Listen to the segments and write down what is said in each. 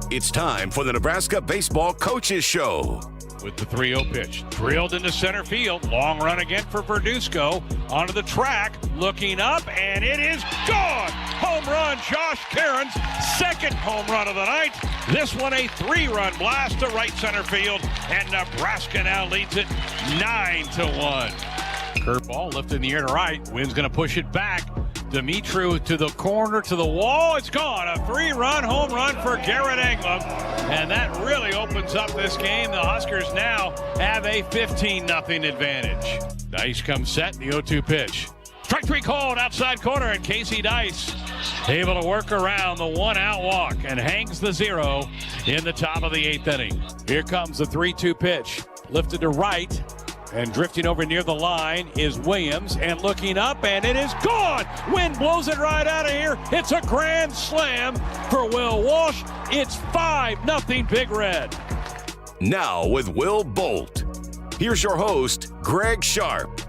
It's time for the Nebraska Baseball Coaches Show. With the 3-0 pitch, drilled into center field. Long run again for Verduzco. Onto the track, looking up, and it is gone! Home run, Josh Caron's second home run of the night. This one a 3-run blast to right center field, and Nebraska now leads it 9-1. Curveball lifted in the air to right. Wind's going to push it back. Dimitru to the corner, to the wall. It's gone. A 3-run home run for Garrett Englund. And that really opens up this game. The Huskers now have a 15-0 advantage. Dice comes set. The 0-2 pitch. Strike three called outside corner, and Casey Dice able to work around the one-out walk and hangs the 0 in the top of the 8th inning. Here comes the 3-2 pitch. Lifted to right. And drifting over near the line is Williams, and looking up, and it is gone. Wind blows it right out of here. It's a grand slam for Will Walsh. It's 5-0 Big Red. Now with Will Bolt. Here's your host, Greg Sharpe.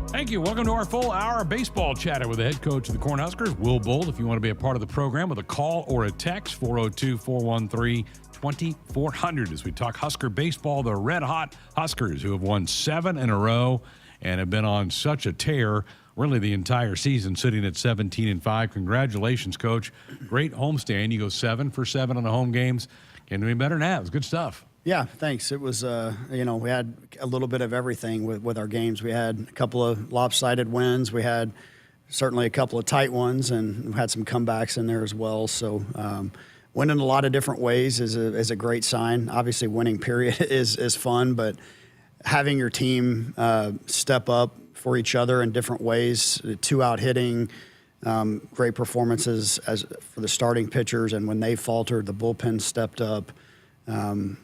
Thank you. Welcome to our full hour of baseball chatter with the head coach of the Cornhuskers, Will Bolt. If you want to be a part of the program with a call or a text, 402-413-2400 as we talk Husker baseball. The red-hot Huskers, who have won 7 in a row and have been on such a tear really the entire season, sitting at 17-5. Congratulations, Coach. Great homestand. You go 7 for 7 on the home games. Can't do any better than that. It was good stuff. Yeah, thanks. It was, we had a little bit of everything with our games. We had a couple of lopsided wins. We had certainly a couple of tight ones, and we had some comebacks in there as well. So winning a lot of different ways is a great sign. Obviously, winning period is fun, but having your team step up for each other in different ways, 2-out hitting, great performances for the starting pitchers, and when they faltered, the bullpen stepped up. And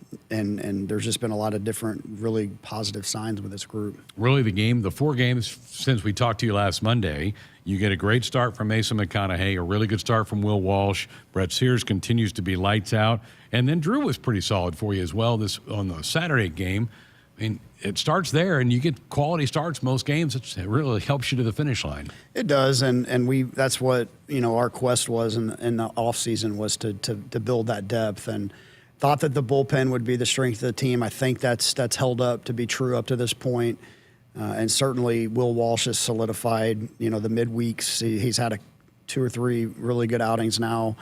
there's just been a lot of different really positive signs with this group. Really, the 4 games since we talked to you last Monday, you get a great start from Mason McConaughey, a really good start from Will Walsh. Brett Sears continues to be lights out. And then Drew was pretty solid for you as well on the Saturday game. I mean, it starts there, and you get quality starts most games. It really helps you to the finish line. It does, and that's what our quest was in the offseason, was to build that depth, and thought that the bullpen would be the strength of the team. I think that's held up to be true up to this point. And certainly Will Walsh has solidified, the midweeks. He's had 2 or 3 really good outings now.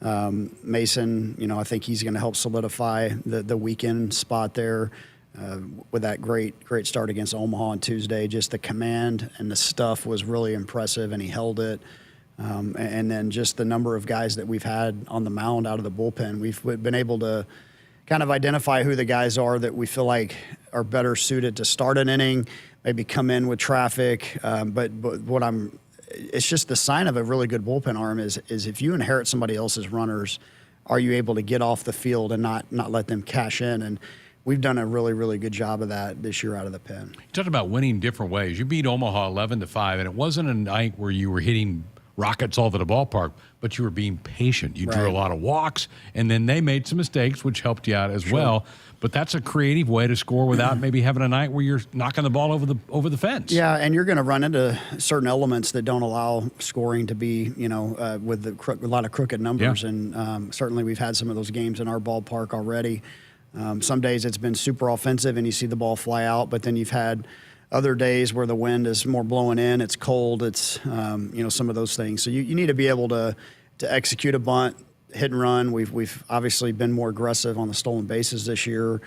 Mason, I think he's going to help solidify the weekend spot there with that great start against Omaha on Tuesday. Just the command and the stuff was really impressive, and he held it. And then just the number of guys that we've had on the mound out of the bullpen, we've been able to kind of identify who the guys are that we feel like are better suited to start an inning, maybe come in with traffic. But it's just the sign of a really good bullpen arm is if you inherit somebody else's runners, are you able to get off the field and not let them cash in? And we've done a really, really good job of that this year out of the pen. You talked about winning different ways. You beat Omaha 11-5, and it wasn't a night where you were hitting rockets all to the ballpark, but you were being patient. You drew a lot of walks, and then they made some mistakes, which helped you out as well. But that's a creative way to score without maybe having a night where you're knocking the ball over the fence. Yeah, and you're going to run into certain elements that don't allow scoring to be, with a lot of crooked numbers. Yeah. And certainly we've had some of those games in our ballpark already. Some days it's been super offensive and you see the ball fly out, but then you've had other days where the wind is more blowing in, it's cold, it's, some of those things. So you need to be able to execute a bunt, hit and run. We've obviously been more aggressive on the stolen bases this year.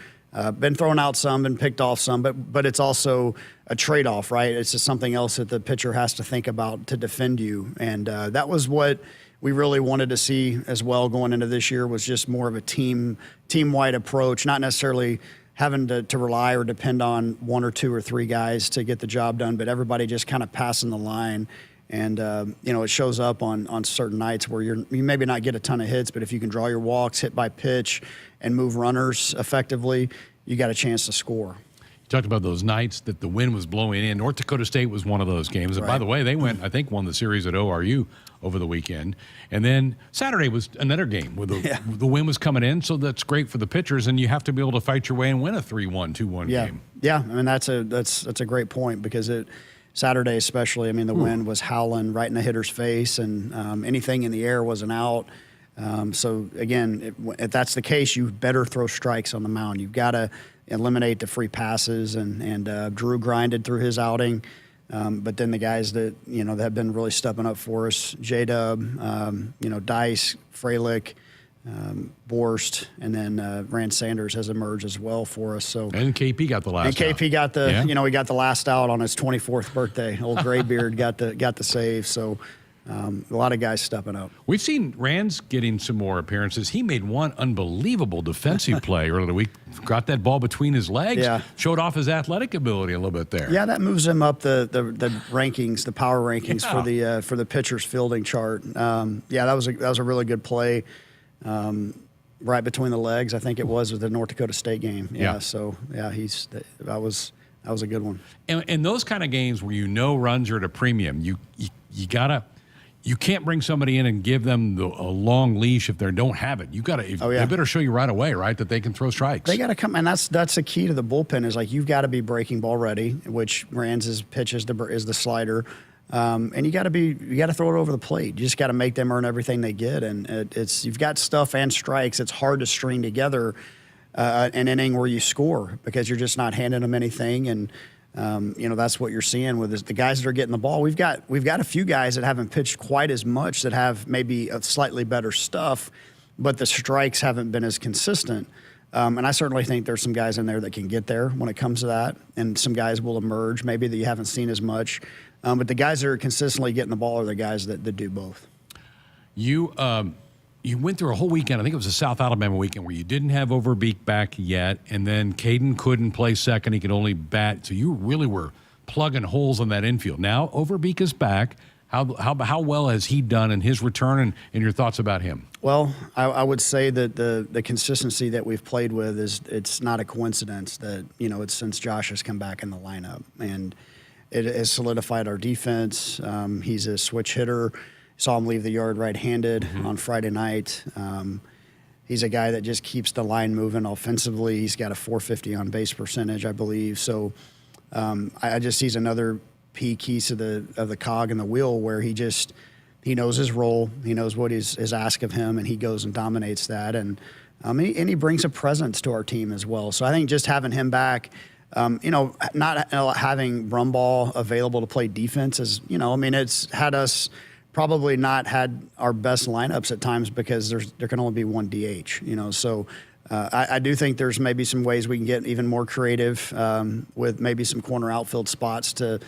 Been thrown out some, been picked off some, but it's also a trade-off, right? It's just something else that the pitcher has to think about to defend you. And that was what we really wanted to see as well going into this year, was just more of a team-wide approach, not necessarily having to rely or depend on 1 or 2 or 3 guys to get the job done, but everybody just kind of passing the line. And, it shows up on certain nights where you maybe not get a ton of hits, but if you can draw your walks, hit by pitch, and move runners effectively, you got a chance to score. You talked about those nights that the wind was blowing in. North Dakota State was one of those games. And by the way, they won the series at ORU over the weekend. And then Saturday was another game where the wind was coming in, so that's great for the pitchers, and you have to be able to fight your way and win a 3-1, 2-1 game. Yeah, I mean, that's a great point, because Saturday especially, I mean, the wind was howling right in the hitter's face, and anything in the air was an out. So again, if that's the case, you better throw strikes on the mound. You've got to eliminate the free passes, and Drew grinded through his outing. But then the guys that, that have been really stepping up for us, J-Dub, Dice, Freilich, Borst, and then Rand Sanders has emerged as well for us. So and KP got the last. And KP out. got the, Yeah. he got the last out on his 24th birthday. Old Graybeard got the save. So a lot of guys stepping up. We've seen Rand's getting some more appearances. He made one unbelievable defensive play earlier in the week. Got that ball between his legs. Yeah. Showed off his athletic ability a little bit there. Yeah, that moves him up the rankings, the power rankings for the pitcher's fielding chart. That was a really good play. Right between the legs, I think it was with the North Dakota State game. Yeah. So that was a good one. And those kind of games where runs are at a premium, you can't bring somebody in and give them a long leash if they don't have it. They better show you right away, right, that they can throw strikes. They got to come, and that's the key to the bullpen is you've got to be breaking ball ready, which Rand's pitch is the slider. And you got to throw it over the plate. You just got to make them earn everything they get. And you've got stuff and strikes. It's hard to string together an inning where you score because you're just not handing them anything. And that's what you're seeing with the guys that are getting the ball. We've got a few guys that haven't pitched quite as much that have maybe a slightly better stuff, but the strikes haven't been as consistent. And I certainly think there's some guys in there that can get there when it comes to that, and some guys will emerge maybe that you haven't seen as much. But the guys that are consistently getting the ball are the guys that do both. You went through a whole weekend, I think it was a South Alabama weekend, where you didn't have Overbeek back yet, and then Caden couldn't play second. He could only bat. So you really were plugging holes on that infield. Now Overbeek is back. How well has he done in his return, and your thoughts about him? Well, I would say that the consistency that we've played with it's not a coincidence that, it's since Josh has come back in the lineup. And it has solidified our defense. He's a switch hitter. Saw him leave the yard right-handed on Friday night. He's a guy that just keeps the line moving offensively. He's got a .450 on base percentage, I believe. So he's another piece of the cog in the wheel where he knows his role. He knows what is asked of him, and he goes and dominates that. And he brings a presence to our team as well. So I think just having him back, not having Brumball available to play defense is, it's had us probably not had our best lineups at times because there can only be one DH, So I do think there's maybe some ways we can get even more creative with maybe some corner outfield spots to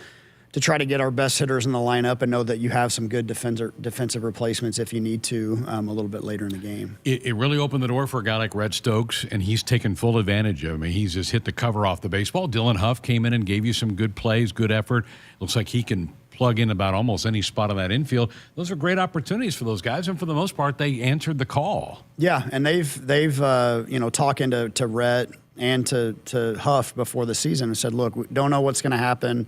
try to get our best hitters in the lineup and know that you have some good defensive replacements if you need to a little bit later in the game. It really opened the door for a guy like Red Stokes, and he's taken full advantage of it. I mean, he's just hit the cover off the baseball. Dylan Huff came in and gave you some good plays, good effort. Looks like he can plug in about almost any spot on that infield. Those are great opportunities for those guys, and for the most part, they answered the call. Yeah, and they've talking to Rhett and to Huff before the season and said, look, we don't know what's going to happen.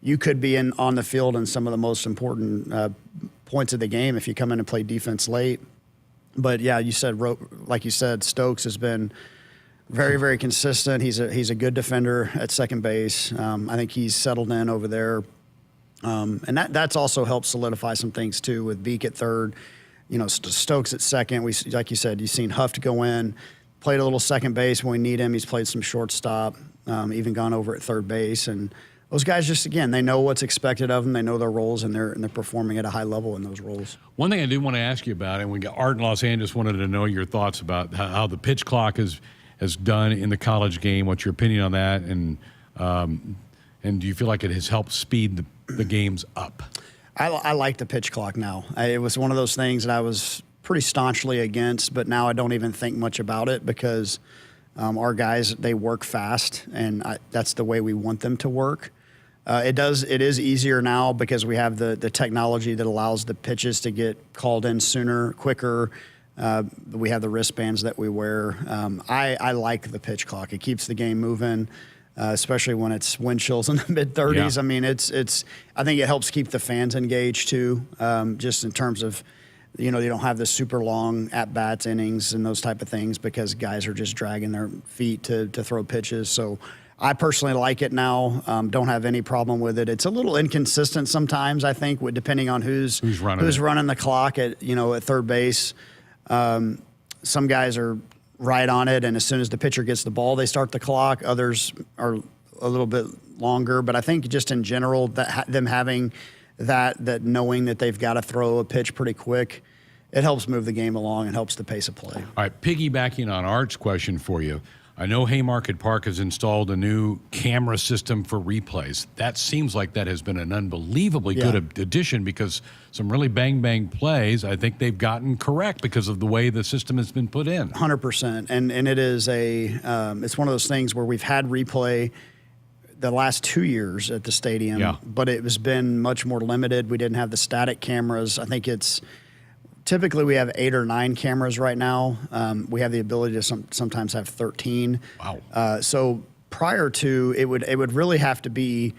You could be on the field in some of the most important points of the game if you come in and play defense late. But yeah, like you said, Stokes has been very, very consistent. He's a good defender at second base. I think he's settled in over there, and that's also helped solidify some things too with Beek at third. Stokes at second. Like you said, you've seen Huff to go in, played a little second base when we need him. He's played some shortstop, even gone over at third base. And those guys just, again, they know what's expected of them. They know their roles, and they're performing at a high level in those roles. One thing I did want to ask you about, and Art in Los Angeles wanted to know your thoughts about how the pitch clock has done in the college game. What's your opinion on that? And do you feel like it has helped speed the games up? I like the pitch clock now. It was one of those things that I was pretty staunchly against, but now I don't even think much about it because our guys, they work fast, and that's the way we want them to work. It is easier now because we have the technology that allows the pitches to get called in sooner, quicker. We have the wristbands that we wear. I like the pitch clock. It keeps the game moving, especially when it's wind chills in the mid-30s. Yeah. I mean, I think it helps keep the fans engaged too, just in terms of, you don't have the super long at-bats, innings, and those type of things because guys are just dragging their feet to throw pitches. So I personally like it now. Don't have any problem with it. It's a little inconsistent sometimes, I think, depending on who's running the clock at third base. Some guys are right on it, and as soon as the pitcher gets the ball, they start the clock. Others are a little bit longer, but I think just in general, them having that knowing that they've got to throw a pitch pretty quick, it helps move the game along and helps the pace of play. All right, piggybacking on Art's question for you, I know Haymarket Park has installed a new camera system for replays. That seems like that has been an unbelievably good addition, because some really bang plays, I think they've gotten correct because of the way the system has been put in. 100%. And it is it's one of those things where we've had replay the last 2 years at the stadium, but it has been much more limited. We didn't have the static cameras. I think typically we have 8 or 9 cameras right now. We have the ability to sometimes have 13. Wow. So prior to, it would really have to be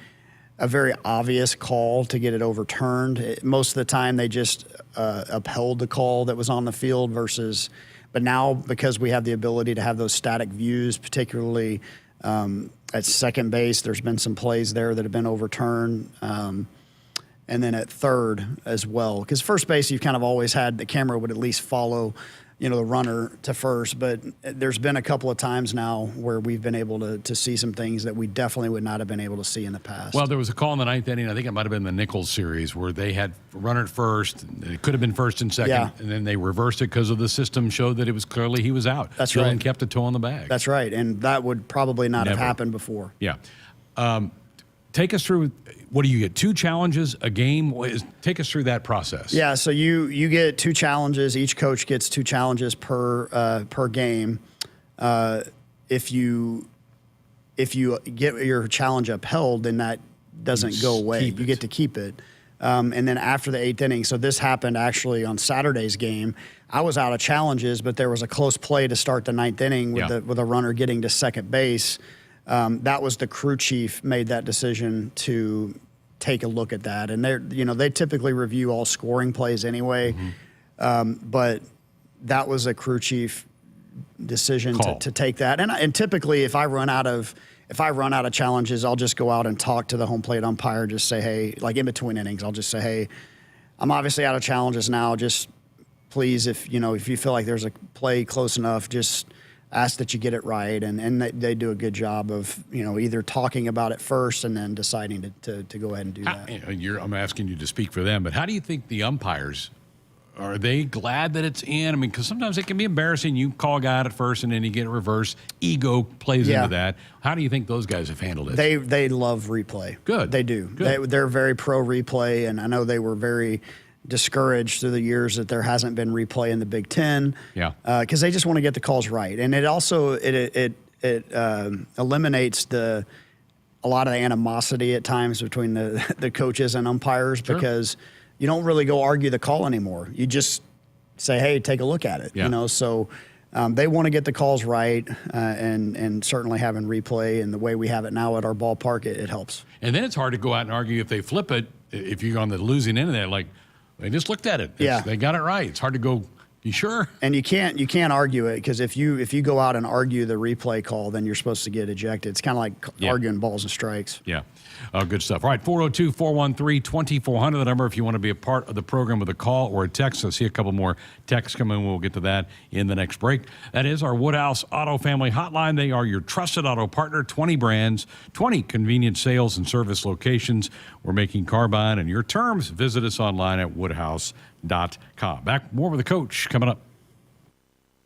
a very obvious call to get it overturned. Most of the time they just upheld the call that was on the field but now, because we have the ability to have those static views, particularly at second base, there's been some plays there that have been overturned. And then at third as well, because first base, you've kind of always had the camera would at least follow, the runner to first. But there's been a couple of times now where we've been able to see some things that we definitely would not have been able to see in the past. Well, there was a call in the 9th inning, I think it might have been the Nichols series, where they had runner at first. It could have been first and second, and then they reversed it because of the system showed that it was clearly he was out. That's right. And kept a toe on the bag. That's right, and that would probably not have happened before. Yeah. Take us through, what do you get, 2 challenges a game? Take us through that process. Yeah, so you get 2 challenges. Each coach gets 2 challenges per game. If you get your challenge upheld, then that doesn't go away. You get to keep it. And then after the 8th inning, so this happened actually on Saturday's game. I was out of challenges, but there was a close play to start the 9th inning with a runner getting to second base. That was the crew chief made that decision to take a look at that, and they typically review all scoring plays anyway, but that was a crew chief decision to take that. And typically, if I run out of challenges, I'll just go out and talk to the home plate umpire. Just say, hey, like in between innings, I'll just say, hey, I'm obviously out of challenges now. Just please, if you feel like there's a play close enough, just ask that you get it right, and they do a good job of either talking about it first and then deciding to go ahead and do that. I'm asking you to speak for them, but how do you think the umpires, are they glad that it's in? I mean, because sometimes it can be embarrassing. You call a guy out at first and then you get it reversed. Ego plays into that. How do you think those guys have handled it? They love replay. Good. They do. They're very pro replay, and I know they were very discouraged through the years that there hasn't been replay in the Big Ten. Because they just want to get the calls right, and it also eliminates a lot of the animosity at times between the coaches and umpires, because you don't really go argue the call anymore. You just say, hey, take a look at it. So they want to get the calls right, and certainly having replay and the way we have it now at our ballpark, it helps. And then it's hard to go out and argue if they flip it, if you're on the losing end of that, like, they just looked at it. They got it right. It's hard to go, you sure? And you can't argue it, because if you go out and argue the replay call, then you're supposed to get ejected. It's kind of like arguing balls and strikes. Yeah. Good stuff. All right, 402-413-2400, the number if you want to be a part of the program with a call or a text. I see a couple more texts come in. We'll get to that in the next break. That is our Woodhouse Auto Family Hotline. They are your trusted auto partner, 20 brands, 20 convenient sales and service locations. We're making car buying and your terms. Visit us online at woodhouse.com. Back more with the coach coming up.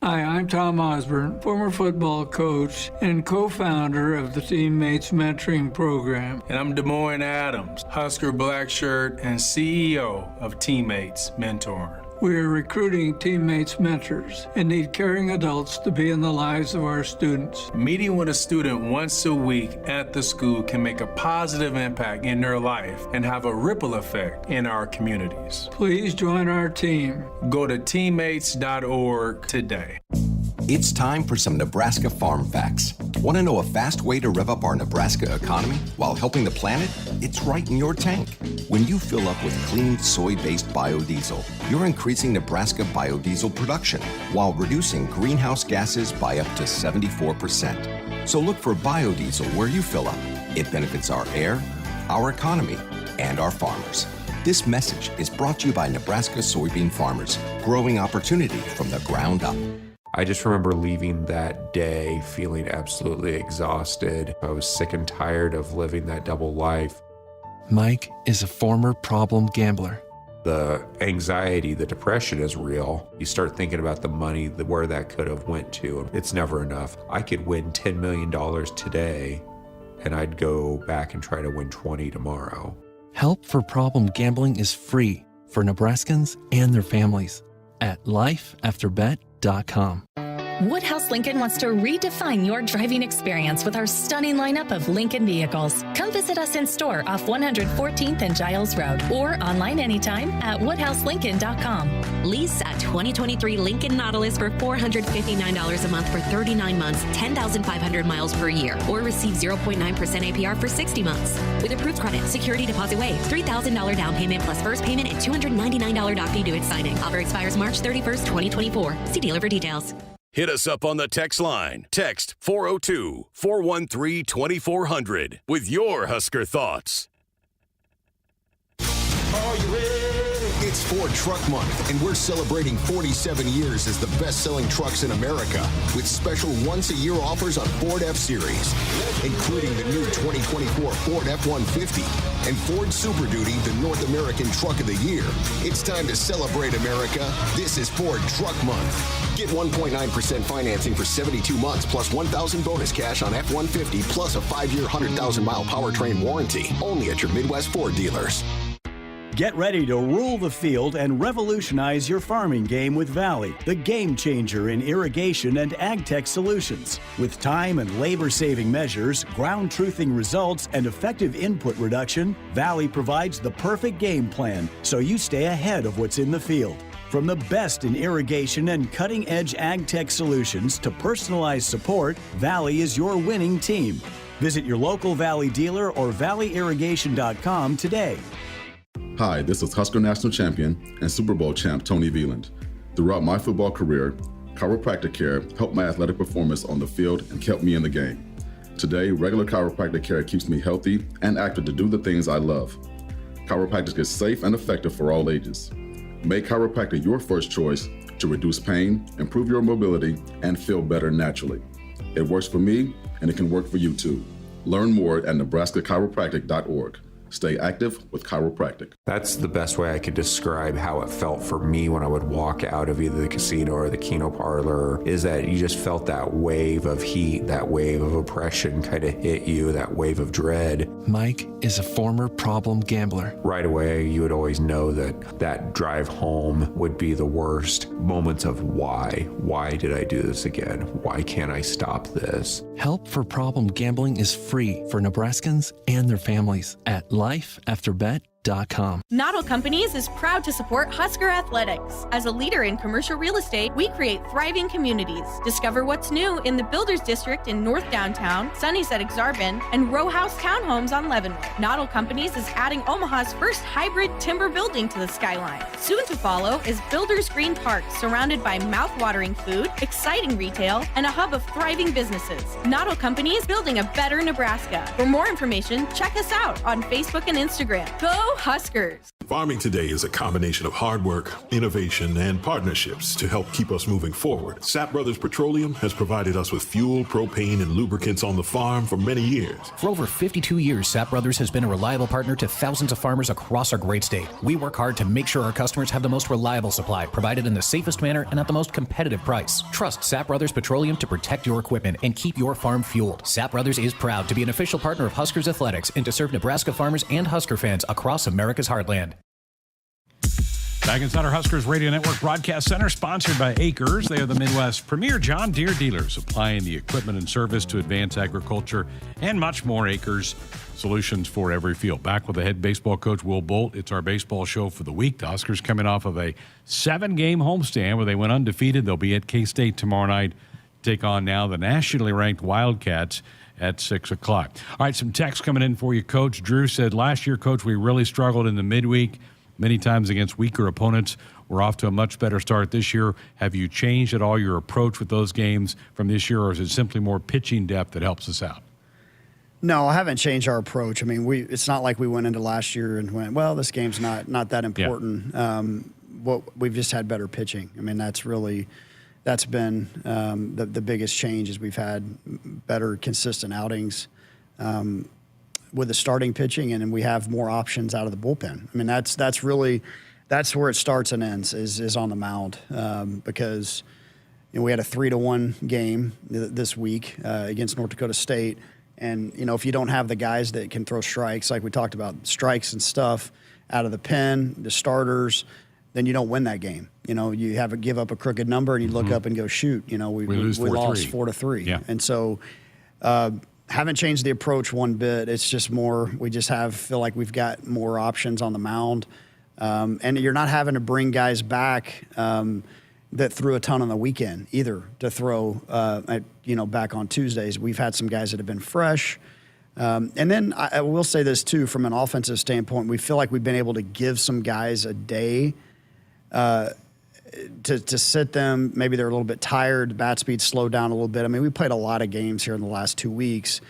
Hi, I'm Tom Osborne, former football coach and co-founder of the Teammates Mentoring Program. And I'm Des Moines Adams, Husker Black Shirt and CEO of Teammates Mentoring. We are recruiting teammates mentors and need caring adults to be in the lives of our students. Meeting with a student once a week at the school can make a positive impact in their life and have a ripple effect in our communities. Please join our team. Go to teammates.org today. It's time for some Nebraska farm facts. Want to know a fast way to rev up our Nebraska economy while helping the planet? It's right in your tank. When you fill up with clean soy-based biodiesel, you're increasing Nebraska biodiesel production while reducing greenhouse gases by up to 74%. So look for biodiesel where you fill up. It benefits our air, our economy, and our farmers. This message is brought to you by Nebraska soybean farmers, growing opportunity from the ground up. I just remember leaving that day feeling absolutely exhausted. I was sick and tired of living that double life. Mike is a former problem gambler. The anxiety, the depression is real. You start thinking about the money, where that could have went to. It's never enough. I could win $10 million today, and I'd go back and try to win 20 tomorrow. Help for problem gambling is free for Nebraskans and their families at lifeafterbet.com. Woodhouse Lincoln wants to redefine your driving experience with our stunning lineup of Lincoln vehicles. Come visit us in store off 114th and Giles Road or online anytime at woodhouselincoln.com. Lease a 2023 Lincoln Nautilus for $459 a month for 39 months, 10,500 miles per year, or receive 0.9% APR for 60 months. With approved credit, security deposit waived, $3,000 down payment plus first payment and $299 doc fee due at signing. Offer expires March 31st, 2024. See dealer for details. Hit us up on the text line. Text 402-413-2400 with your Husker thoughts. Are you ready? It's Ford Truck Month, and we're celebrating 47 years as the best-selling trucks in America with special once-a-year offers on Ford F-Series, including the new 2024 Ford F-150 and Ford Super Duty, the North American Truck of the Year. It's time to celebrate America. This is Ford Truck Month. Get 1.9% financing for 72 months plus $1,000 bonus cash on F-150 plus a 5-year 100,000-mile powertrain warranty. Only at your Midwest Ford dealers. Get ready to rule the field and revolutionize your farming game with Valley, the game changer in irrigation and ag tech solutions. With time and labor-saving measures, ground truthing results, and effective input reduction, Valley provides the perfect game plan so you stay ahead of what's in the field. From the best in irrigation and cutting-edge ag tech solutions to personalized support, Valley is your winning team. Visit your local Valley dealer or valleyirrigation.com today. Hi, this is Husker National Champion and Super Bowl champ Tony Veland. Throughout my football career, chiropractic care helped my athletic performance on the field and kept me in the game. Today, regular chiropractic care keeps me healthy and active to do the things I love. Chiropractic is safe and effective for all ages. Make chiropractic your first choice to reduce pain, improve your mobility, and feel better naturally. It works for me, and it can work for you too. Learn more at nebraska-chiropractic.org. Stay active with chiropractic. That's the best way I could describe how it felt for me when I would walk out of either the casino or the Keno parlor, is that you just felt that wave of heat, that wave of oppression kind of hit you, that wave of dread. Mike is a former problem gambler. Right away, you would always know that drive home would be the worst moments of why. Why did I do this again? Why can't I stop this? Help for problem gambling is free for Nebraskans and their families at lifeafterbet.com. Noddle Companies is proud to support Husker Athletics. As a leader in commercial real estate, we create thriving communities. Discover what's new in the Builders District in North Downtown, Sunny's at Exarban, and Row House Townhomes on Leavenworth. Noddle Companies is adding Omaha's first hybrid timber building to the skyline. Soon to follow is Builders Green Park, surrounded by mouth-watering food, exciting retail, and a hub of thriving businesses. Noddle Companies, building a better Nebraska. For more information, check us out on Facebook and Instagram. Go Huskers! Farming today is a combination of hard work, innovation, and partnerships to help keep us moving forward. Sapp Brothers Petroleum has provided us with fuel, propane, and lubricants on the farm for many years. For over 52 years, Sapp Brothers has been a reliable partner to thousands of farmers across our great state. We work hard to make sure our customers have the most reliable supply, provided in the safest manner and at the most competitive price. Trust Sapp Brothers Petroleum to protect your equipment and keep your farm fueled. Sapp Brothers is proud to be an official partner of Huskers Athletics and to serve Nebraska farmers and Husker fans across America's heartland. Back inside our Huskers Radio Network Broadcast Center, sponsored by Acres. They are the Midwest's premier John Deere dealers, supplying the equipment and service to advance agriculture and much more. Acres, solutions for every field. Back with the head baseball coach, Will Bolt. It's our baseball show for the week. The Huskers coming off of a 7-game homestand where they went undefeated. They'll be at K-State tomorrow night, take on now the nationally ranked Wildcats at 6 o'clock. All right, some text coming in for you, Coach. Drew said, last year, Coach, we really struggled in the midweek. Many times against weaker opponents. We're off to a much better start this year. Have you changed at all your approach with those games from this year, or is it simply more pitching depth that helps us out? No, I haven't changed our approach. I mean, it's not like we went into last year and went, well, this game's not that important. Yeah. We've just had better pitching. I mean, that's been the biggest change is we've had better consistent outings with the starting pitching, and then we have more options out of the bullpen. I mean, that's where it starts and ends is on the mound because we had a 3-1 game this week against North Dakota State. And, if you don't have the guys that can throw strikes, like we talked about, strikes and stuff out of the pen, the starters, then you don't win that game. You have to give up a crooked number and you look up and go, shoot, we lost 4-3. Yeah. And so haven't changed the approach one bit. It's just more, we just feel like we've got more options on the mound. And you're not having to bring guys back that threw a ton on the weekend either to throw, back on Tuesdays. We've had some guys that have been fresh. And then I will say this too, from an offensive standpoint, we feel like we've been able to give some guys a day to sit them. Maybe they're a little bit tired, bat speed slowed down a little bit. I mean, we played a lot of games here in the last 2 weeks,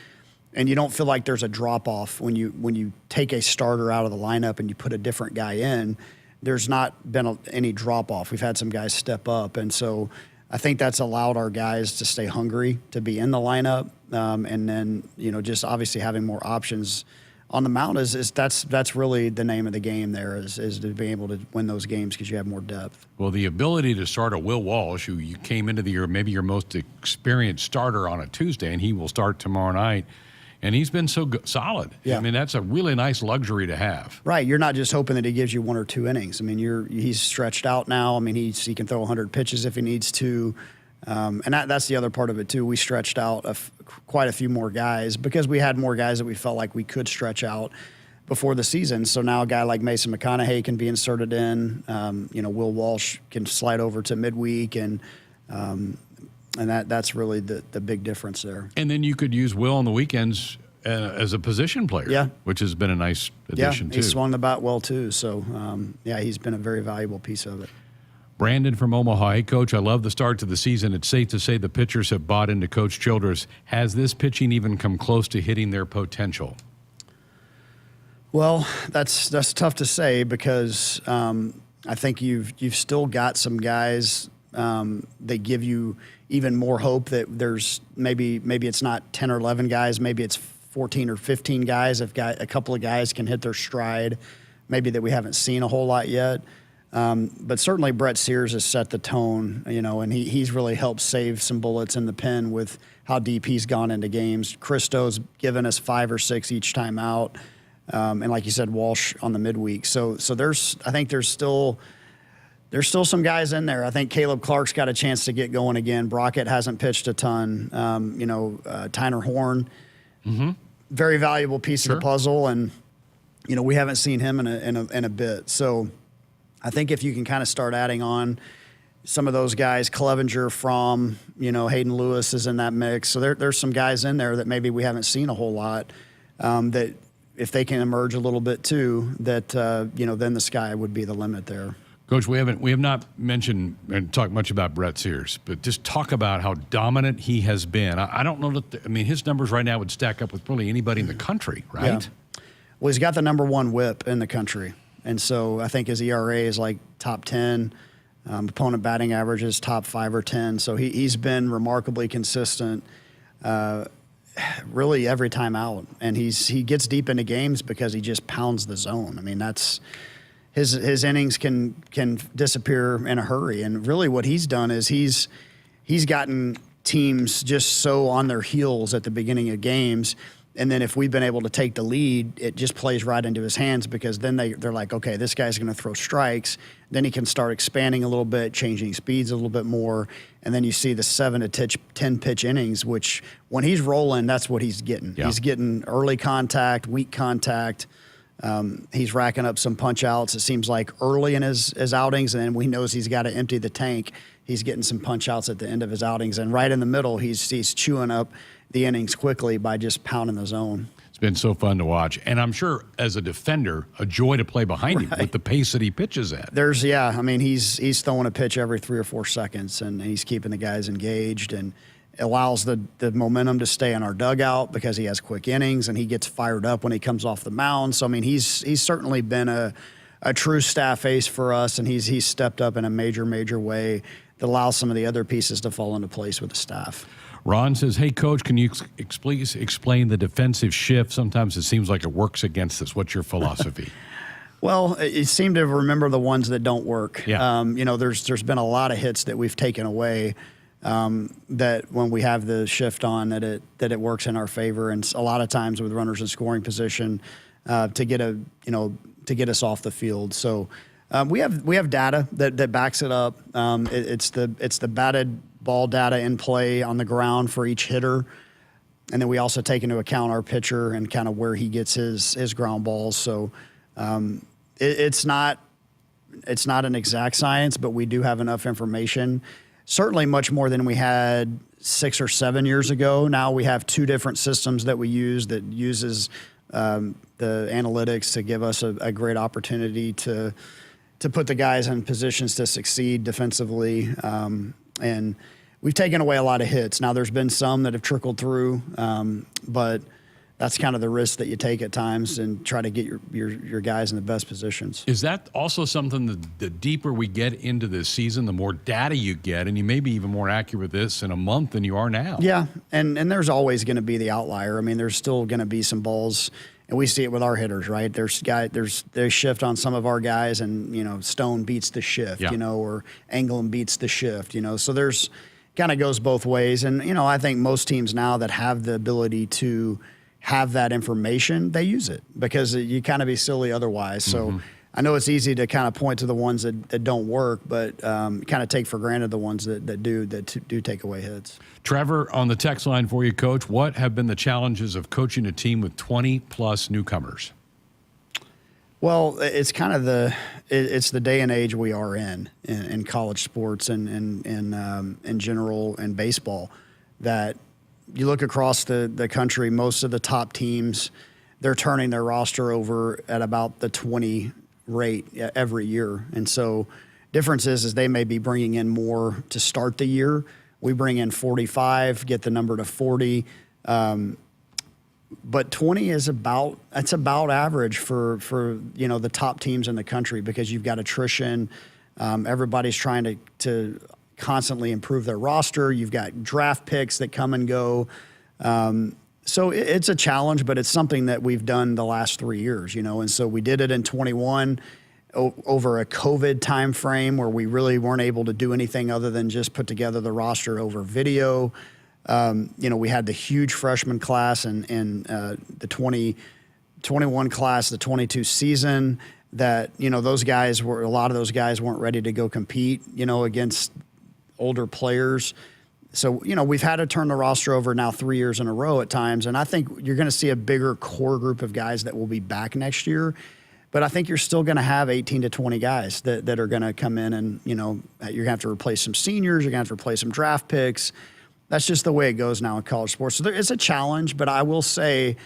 and you don't feel like there's a drop-off when you take a starter out of the lineup and you put a different guy in. There's not been any drop-off. We've had some guys step up, and so I think that's allowed our guys to stay hungry, to be in the lineup, and then just obviously having more options on the mound that's really the name of the game there is to be able to win those games because you have more depth. Well, the ability to start a Will Walsh, who you came into the year maybe your most experienced starter on a Tuesday, and he will start tomorrow night. And he's been so solid. Yeah. I mean, that's a really nice luxury to have. Right. You're not just hoping that he gives you 1 or 2 innings. I mean, he's stretched out now. I mean, he can throw 100 pitches if he needs to. And that's the other part of it, too. We stretched out quite a few more guys because we had more guys that we felt like we could stretch out before the season. So now a guy like Mason McConaughey can be inserted in. Will Walsh can slide over to midweek, and that's really the big difference there. And then you could use Will on the weekends as a position player, which has been a nice addition, too. He swung the bat well, too. So, he's been a very valuable piece of it. Brandon from Omaha. Hey, Coach, I love the start to the season. It's safe to say the pitchers have bought into Coach Childress. Has this pitching even come close to hitting their potential? Well, that's tough to say because I think you've still got some guys that give you even more hope that there's maybe it's not 10 or 11 guys, maybe it's 14 or 15 guys. If a couple of guys can hit their stride, maybe that we haven't seen a whole lot yet. But certainly Brett Sears has set the tone, and he's really helped save some bullets in the pen with how deep he's gone into games. Christo's given us 5 or 6 each time out. And like you said, Walsh on the midweek. So I think there's still some guys in there. I think Caleb Clark's got a chance to get going again. Brockett hasn't pitched a ton. Tyner Horn, very valuable piece of the puzzle, and we haven't seen him in a bit. So I think if you can kind of start adding on some of those guys, Clevenger, Fromm, Hayden Lewis is in that mix. So there's some guys in there that maybe we haven't seen a whole lot. That if they can emerge a little bit too, that then the sky would be the limit there. Coach, we have not mentioned and talked much about Brett Sears, but just talk about how dominant he has been. I don't know that his numbers right now would stack up with probably anybody in the country, right? Yeah. Well, he's got the number 1 whip in the country, and so I think his ERA is like top 10. Opponent batting average is top 5 or 10. So he's been remarkably consistent, really every time out, and he gets deep into games because he just pounds the zone. I mean, that's. His innings can disappear in a hurry, and really what he's done is he's gotten teams just so on their heels at the beginning of games, and then if we've been able to take the lead, it just plays right into his hands because then they're like, okay, this guy's going to throw strikes. Then he can start expanding a little bit, changing speeds a little bit more, and then you see the 7 to 10 pitch innings, which when he's rolling, that's what he's getting. Yeah. He's getting early contact, weak contact. He's racking up some punch outs, it seems like, early in his outings, and then he knows he's got to empty the tank. He's getting some punch outs at the end of his outings, and right in the middle, he's chewing up the innings quickly by just pounding the zone. It's been so fun to watch, and I'm sure as a defender, a joy to play behind him with the pace that he pitches at. He's throwing a pitch every 3 or 4 seconds, and he's keeping the guys engaged, and allows the momentum to stay in our dugout because he has quick innings and he gets fired up when he comes off the mound. So, I mean, he's certainly been a true staff ace for us, and he's stepped up in a major way that allows some of the other pieces to fall into place with the staff. Ron says, hey, Coach, can you please explain the defensive shift? Sometimes it seems like it works against us. What's your philosophy? Well, you seem to remember the ones that don't work. Yeah. There's been a lot of hits that we've taken away that when we have the shift on that it works in our favor, and a lot of times with runners in scoring position to get us off the field. So we have data that backs it up. It's the batted ball data in play on the ground for each hitter, and then we also take into account our pitcher and kind of where he gets his ground balls. So it's not an exact science, but we do have enough information. Certainly much more than we had 6 or 7 years ago. Now we have 2 different systems that we use that uses the analytics to give us a great opportunity to put the guys in positions to succeed defensively. And we've taken away a lot of hits. Now there's been some that have trickled through, but that's kind of the risk that you take at times and try to get your guys in the best positions. Is that also something that the deeper we get into this season, the more data you get, and you may be even more accurate with this in a month than you are now? Yeah, and there's always going to be the outlier. I mean, there's still going to be some balls, and we see it with our hitters, right? There's shift on some of our guys, and Stone beats the shift, or Englund beats the shift, So there's kind of goes both ways, and I think most teams now that have the ability to have that information, they use it because you kind of be silly otherwise. So I know it's easy to kind of point to the ones that don't work, but kind of take for granted the ones that do take away hits. Trevor, on the text line for you, Coach, what have been the challenges of coaching a team with 20-plus newcomers? Well, it's kind of it's the day and age we are in college sports and in general and baseball, that you look across the country, most of the top teams, they're turning their roster over at about the 20 rate every year. And so difference is they may be bringing in more to start the year. We bring in 45, get the number to 40. But 20 is about average for the top teams in the country, because you've got attrition. Everybody's trying to constantly improve their roster. You've got draft picks that come and go. So it's a challenge, but it's something that we've done the last 3 years, and so we did it in 21 over a COVID time frame where we really weren't able to do anything other than just put together the roster over video. We had the huge freshman class and the 2021 class, the 22 season, that, a lot of those guys weren't ready to go compete, against older players. So, we've had to turn the roster over now 3 years in a row at times. And I think you're going to see a bigger core group of guys that will be back next year. But I think you're still going to have 18 to 20 guys that are going to come in and, you're going to have to replace some seniors. You're going to have to replace some draft picks. That's just the way it goes now in college sports. So there is a challenge, but I will say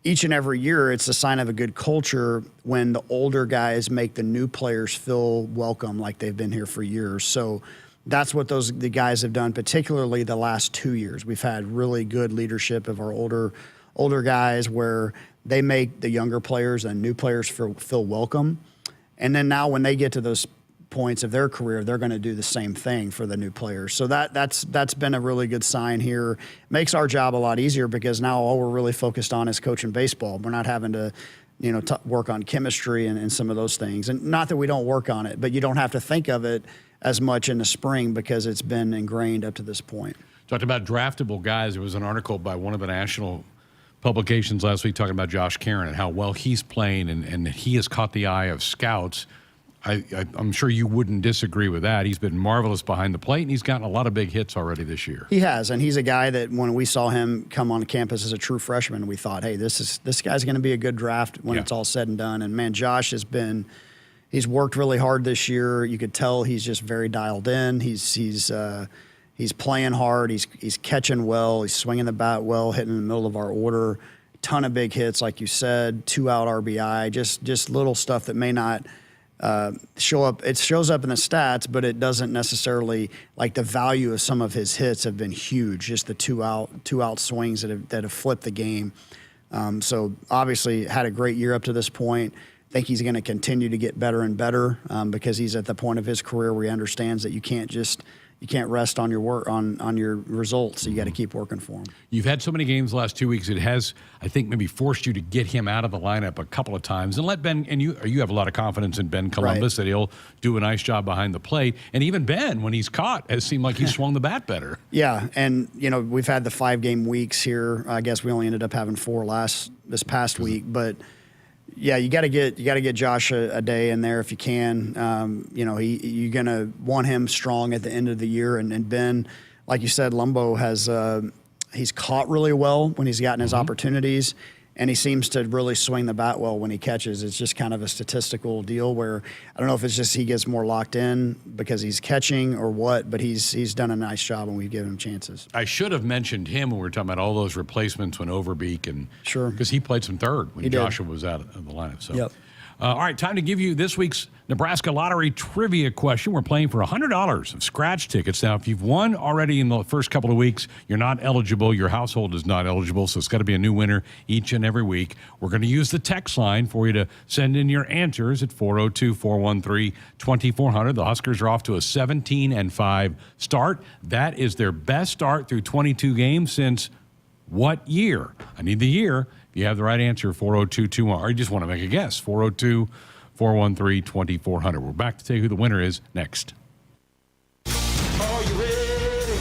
each and every year it's a sign of a good culture when the older guys make the new players feel welcome like they've been here for years. So that's what the guys have done, particularly the last 2 years. We've had really good leadership of our older guys where they make the younger players and new players feel welcome. And then now when they get to those points of their career, they're going to do the same thing for the new players. So that's been a really good sign here. Makes our job a lot easier because now all we're really focused on is coaching baseball. We're not having to work on chemistry and some of those things. And not that we don't work on it, but you don't have to think of it as much in the spring because it's been ingrained up to this point. Talked about draftable guys. There was an article by one of the national publications last week talking about Josh Caron and how well he's playing and he has caught the eye of scouts. I'm sure you wouldn't disagree with that. He's been marvelous behind the plate, and he's gotten a lot of big hits already this year. He has, and he's a guy that when we saw him come on campus as a true freshman, we thought, hey, this guy's going to be a good draft when it's all said and done. And, man, Josh he's worked really hard this year. You could tell he's just very dialed in. He's playing hard. He's catching well. He's swinging the bat well, hitting in the middle of our order. Ton of big hits, like you said, 2-out RBI, just little stuff that may not show up. It shows up in the stats, but it doesn't necessarily, like, the value of some of his hits have been huge. Just the two out swings that have flipped the game. So obviously had a great year up to this point. I think he's going to continue to get better and better because he's at the point of his career where he understands that you can't rest on your work on your results. So you got to keep working for him. You've had so many games the last 2 weeks. It has, I think, maybe forced you to get him out of the lineup a couple of times and let Ben. And you have a lot of confidence in Ben Columbus that he'll do a nice job behind the plate. And even Ben, when he's caught, has seemed like he's swung the bat better. Yeah, and we've had the 5-game weeks here. I guess we only ended up having 4 this past week, but. Yeah, you got to get Josh a day in there if you can. You're gonna want him strong at the end of the year. And Ben, like you said, Lumbo has he's caught really well when he's gotten his opportunities, and he seems to really swing the bat well when he catches. It's just kind of a statistical deal where I don't know if it's just he gets more locked in because he's catching or what, but he's done a nice job when we've given him chances. I should have mentioned him when we were talking about all those replacements when Overbeek and sure, because he played some third when Joshua was out of the lineup. So. Yep. All right, time to give you this week's Nebraska Lottery trivia question. We're playing for $100 of scratch tickets. Now, if you've won already in the first couple of weeks, you're not eligible. Your household is not eligible, so it's got to be a new winner each and every week. We're going to use the text line for you to send in your answers at 402-413-2400. The Huskers are off to a 17-5 start. That is their best start through 22 games since what year? I need the year. You have the right answer, 402-21, or you just want to make a guess, 402-413-2400. We're back to tell you who the winner is next. Are you ready?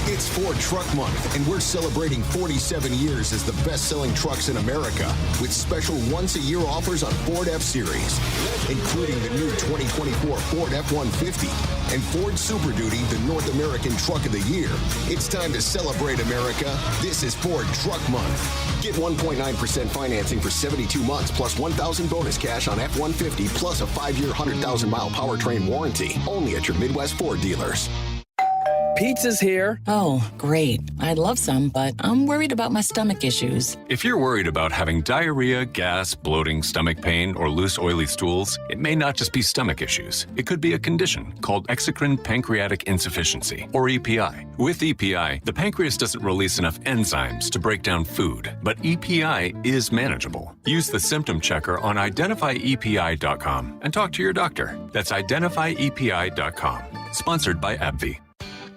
It's Ford Truck Month, and we're celebrating 47 years as the best-selling trucks in America with special once-a-year offers on Ford F-Series, including the new 2024 Ford F-150 and Ford Super Duty, the North American Truck of the Year. It's time to celebrate America. This is Ford Truck Month. Get 1.9% financing for 72 months plus 1,000 bonus cash on F-150 plus a 5-year 100,000-mile powertrain warranty. Only at your Midwest Ford dealers. Pizza's here. Oh, great. I'd love some, but I'm worried about my stomach issues. If you're worried about having diarrhea, gas, bloating, stomach pain, or loose, oily stools, it may not just be stomach issues. It could be a condition called exocrine pancreatic insufficiency, or EPI. With EPI, the pancreas doesn't release enough enzymes to break down food, but EPI is manageable. Use the symptom checker on identifyepi.com and talk to your doctor. That's identifyepi.com. Sponsored by AbbVie.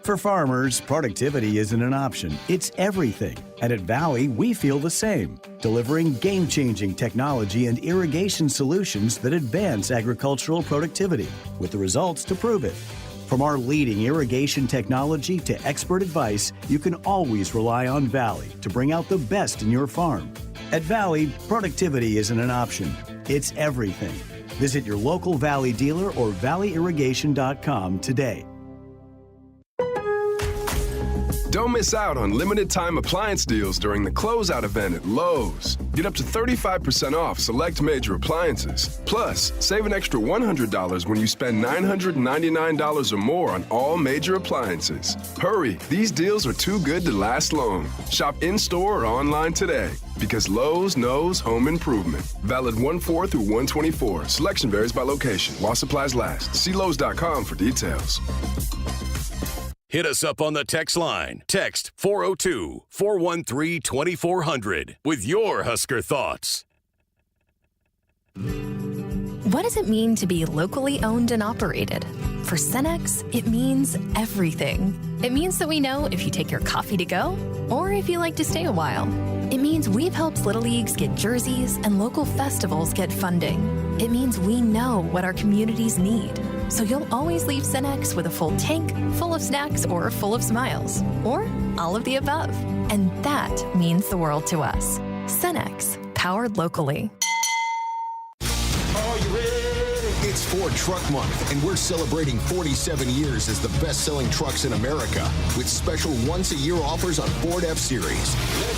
For farmers, productivity isn't an option, it's everything. And at Valley, we feel the same, delivering game-changing technology and irrigation solutions that advance agricultural productivity, with the results to prove it. From our leading irrigation technology to expert advice, you can always rely on Valley to bring out the best in your farm. At Valley, productivity isn't an option, it's everything. Visit your local Valley dealer or valleyirrigation.com today. Don't miss out on limited-time appliance deals during the closeout event at Lowe's. Get up to 35% off select major appliances. Plus, save an extra $100 when you spend $999 or more on all major appliances. Hurry, these deals are too good to last long. Shop in-store or online today, because Lowe's knows home improvement. Valid 1/4 through 1/24. Selection varies by location while supplies last. See Lowe's.com for details. Hit us up on the text line. Text 402-413-2400 with your Husker thoughts. What does it mean to be locally owned and operated? For Cenex, it means everything. It means that we know if you take your coffee to go or if you like to stay a while. It means we've helped Little Leagues get jerseys and local festivals get funding. It means we know what our communities need. So you'll always leave Cenex with a full tank, full of snacks, or full of smiles, or all of the above. And that means the world to us. Cenex, powered locally. It's Ford Truck Month, and we're celebrating 47 years as the best-selling trucks in America with special once-a-year offers on Ford F-Series,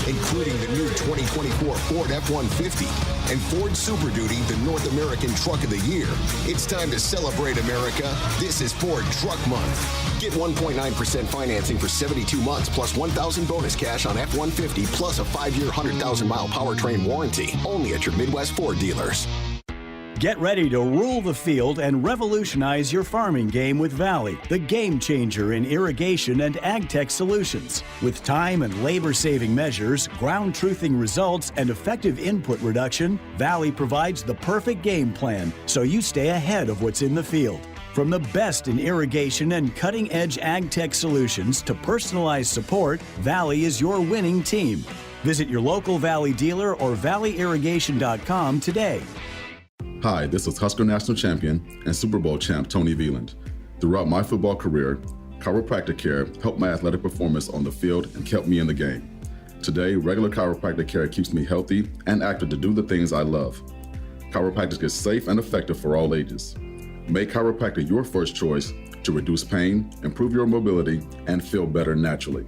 including the new 2024 Ford F-150 and Ford Super Duty, the North American Truck of the Year. It's time to celebrate America. This is Ford Truck Month. Get 1.9% financing for 72 months plus 1,000 bonus cash on F-150 plus a 5-year 100,000-mile powertrain warranty. Only at your Midwest Ford dealers. Get ready to rule the field and revolutionize your farming game with Valley, the game changer in irrigation and ag tech solutions. With time and labor-saving measures, ground truthing results, and effective input reduction, Valley provides the perfect game plan so you stay ahead of what's in the field. From the best in irrigation and cutting-edge ag tech solutions to personalized support, Valley is your winning team. Visit your local Valley dealer or valleyirrigation.com today. Hi, this is Husker National Champion and Super Bowl champ Tony Veland. Throughout my football career, chiropractic care helped my athletic performance on the field and kept me in the game. Today, regular chiropractic care keeps me healthy and active to do the things I love. Chiropractic is safe and effective for all ages. Make chiropractic your first choice to reduce pain, improve your mobility, and feel better naturally.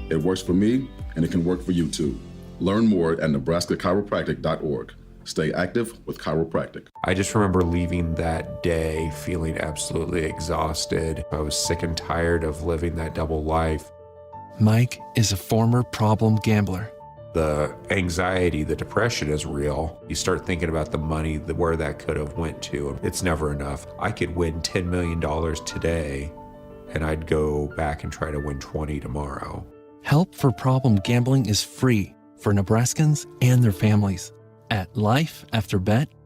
It works for me, and it can work for you too. Learn more at nebraska-chiropractic.org. Stay active with chiropractic. I just remember leaving that day feeling absolutely exhausted. I was sick and tired of living that double life. Mike is a former problem gambler. The anxiety, the depression is real. You start thinking about the money, where that could have went to. It's never enough. I could win $10 million today, and I'd go back and try to win 20 tomorrow. Help for problem gambling is free for Nebraskans and their families at lifeafterbet.com.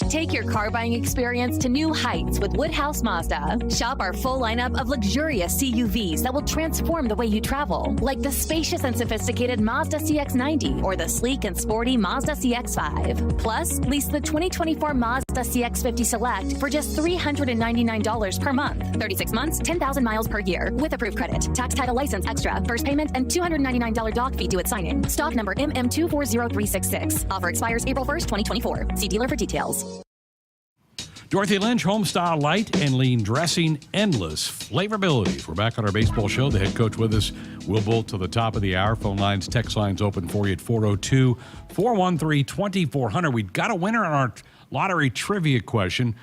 Take your car buying experience to new heights with Woodhouse Mazda. Shop our full lineup of luxurious CUVs that will transform the way you travel, like the spacious and sophisticated Mazda CX-90 or the sleek and sporty Mazda CX-5. Plus, lease the 2024 Mazda CX-50 Select for just $399 per month. 36 months, 10,000 miles per year with approved credit. Tax, title, license, extra, first payment, and $299 doc fee due at signing. Stock number MM240366. Offer expires April 1st, 2024. See dealer for details. Dorothy Lynch, Homestyle Light and Lean Dressing, endless flavorabilities. We're back on our baseball show. The head coach with us, Will Bolt, to the top of the hour. Phone lines, text lines open for you at 402-413-2400. We got a winner on our lottery trivia question.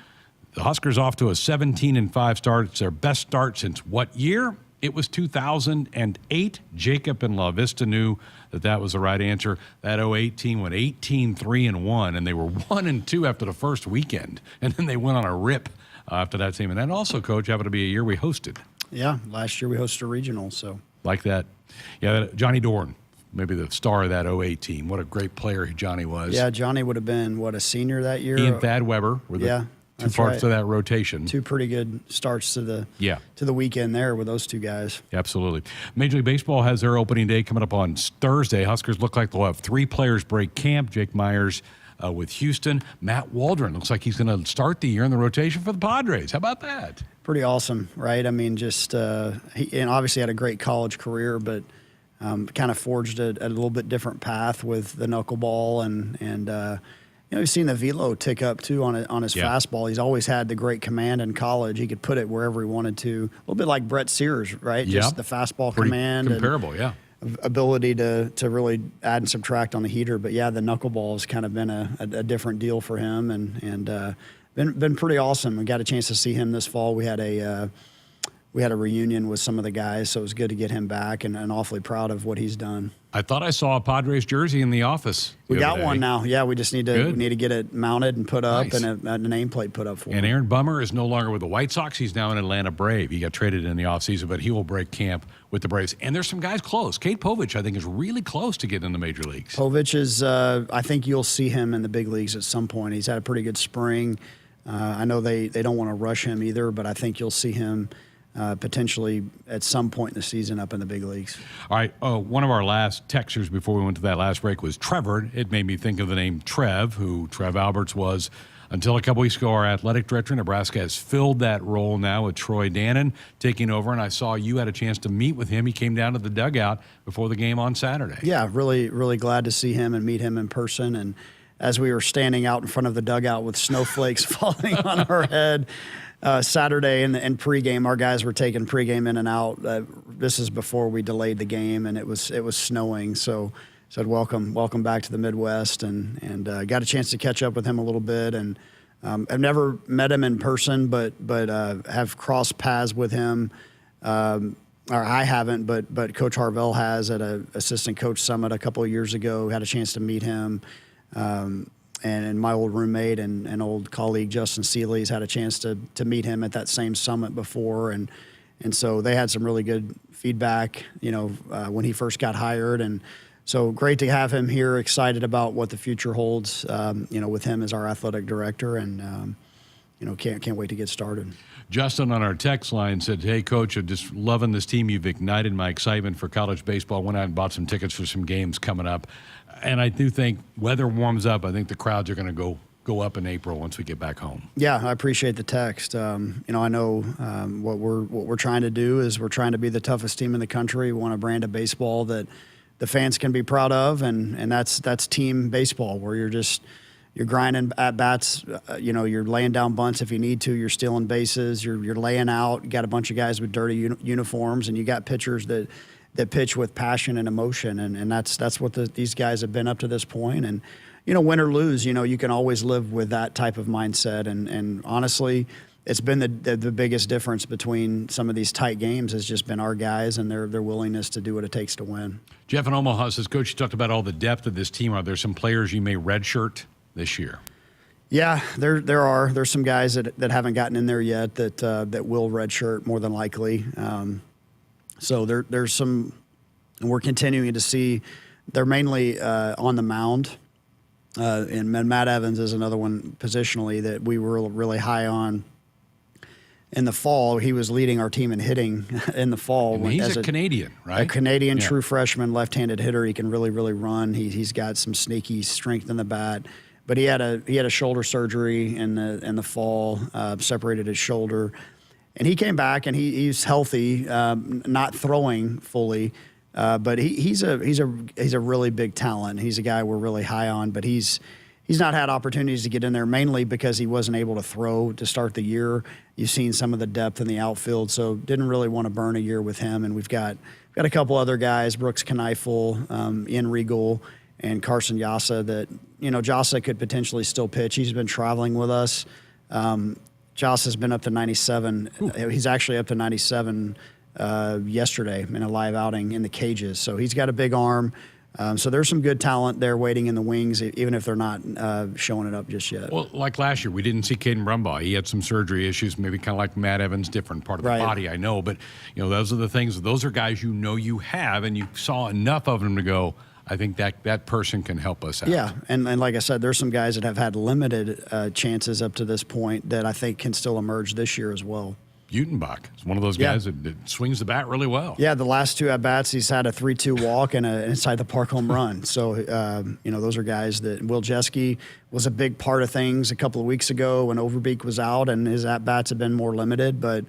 The Huskers off to a 17-5 start. It's their best start since what year? It was 2008. Jacob in La Vista knew that was the right answer. That 08 team went 18-3-1, and they were 1-2 after the first weekend. And then they went on a rip after that team. And that also, Coach, happened to be a year we hosted. Yeah, last year we hosted a regional. So like that. Yeah, Johnny Dorn, maybe the star of that 08 team. What a great player Johnny was. Yeah, Johnny would have been, a senior that year? He and Thad Weber were the two parts of that rotation. Two pretty good starts to the weekend there with those two guys. Absolutely. Major League Baseball has their opening day coming up on Thursday. Huskers look like they'll have 3 players break camp. Jake Myers with Houston. Matt Waldron looks like he's going to start the year in the rotation for the Padres. How about that? Pretty awesome, right? I mean, just he obviously had a great college career, but kind of forged a little bit different path with the knuckleball and we've seen the velo tick up, too, on his fastball. He's always had the great command in college. He could put it wherever he wanted to. A little bit like Brett Sears, right? Just the fastball command. Comparable, ability to really add and subtract on the heater. But, the knuckleball has kind of been a different deal for him and been pretty awesome. We got a chance to see him this fall. We had a reunion with some of the guys, so it was good to get him back and awfully proud of what he's done. I thought I saw a Padres jersey in the office. We got one now. Yeah, we just need to get it mounted and put up and a nameplate put up for him. And Aaron Bummer is no longer with the White Sox. He's now an Atlanta Brave. He got traded in the offseason, but he will break camp with the Braves. And there's some guys close. Kate Povich, I think, is really close to getting in the major leagues. Povich is, I think you'll see him in the big leagues at some point. He's had a pretty good spring. I know they don't want to rush him either, but I think you'll see him potentially at some point in the season up in the big leagues. All right. One of our last texters before we went to that last break was Trevor. It made me think of the name Trev, who Trev Alberts was until a couple weeks ago our athletic director. Nebraska has filled that role now with Troy Dannen taking over, and I saw you had a chance to meet with him. He came down to the dugout before the game on Saturday. Yeah, really, really glad to see him and meet him in person. And as we were standing out in front of the dugout with snowflakes falling on our head, Saturday and pregame, our guys were taking pregame in and out. This is before we delayed the game, and it was snowing. So said welcome back to the Midwest, and got a chance to catch up with him a little bit. And I've never met him in person, but have crossed paths with him. Or I haven't, but Coach Harvell has at a assistant coach summit a couple of years ago. Had a chance to meet him. and my old roommate and old colleague Justin Seeley's had a chance to meet him at that same summit before, and so they had some really good feedback, when he first got hired, and so great to have him here. Excited about what the future holds, with him as our athletic director, and can't wait to get started. Justin on our text line said, "Hey, Coach, I'm just loving this team. You've ignited my excitement for college baseball. Went out and bought some tickets for some games coming up. And I do think weather warms up. I think the crowds are going to go up in April once we get back home." Yeah, I appreciate the text. I know what we're trying to do is we're trying to be the toughest team in the country. We want a brand of baseball that the fans can be proud of, and that's team baseball, where you're grinding at bats, you're laying down bunts if you need to, you're stealing bases, you're laying out, you got a bunch of guys with dirty uniforms, and you got pitchers that pitch with passion and emotion, and that's what these guys have been up to this point. And win or lose, you can always live with that type of mindset, and honestly, it's been the biggest difference between some of these tight games has just been our guys and their willingness to do what it takes to win. Jeff in Omaha says, "Coach, you talked about all the depth of this team. Are there some players you may redshirt this year?" Yeah, there are. There's some guys that haven't gotten in there yet that will redshirt more than likely. So there's some, and we're continuing to see. They're mainly on the mound, and Matt Evans is another one positionally that we were really high on. In the fall, he was leading our team in hitting in the fall. And he's a Canadian, right? A Canadian true freshman, left-handed hitter. He can really, really run. He's got some sneaky strength in the bat. But he had a shoulder surgery in the fall, separated his shoulder, and he came back and he's healthy, not throwing fully, but he's a really big talent. He's a guy we're really high on, but he's not had opportunities to get in there mainly because he wasn't able to throw to start the year. You've seen some of the depth in the outfield, so didn't really want to burn a year with him. And we've got a couple other guys, Brooks Kneifel, Ian Regal, and Carson Yasa that, Jasa could potentially still pitch. He's been traveling with us. Jasa's been up to 97. Ooh. He's actually up to 97 yesterday in a live outing in the cages. So he's got a big arm. So there's some good talent there waiting in the wings, even if they're not showing it up just yet. Well, like last year, we didn't see Caden Brumbaugh. He had some surgery issues, maybe kind of like Matt Evans, different part of the body, I know. But, those are the things. Those are guys you have, and you saw enough of them to go, I think that person can help us out. Yeah, and like I said, there's some guys that have had limited chances up to this point that I think can still emerge this year as well. Utenbach is one of those guys that swings the bat really well. Yeah, the last two at-bats, he's had a 3-2 walk and an inside-the-park home run. So, those are guys that Will Jeske was a big part of things a couple of weeks ago when Overbeek was out, and his at-bats have been more limited, but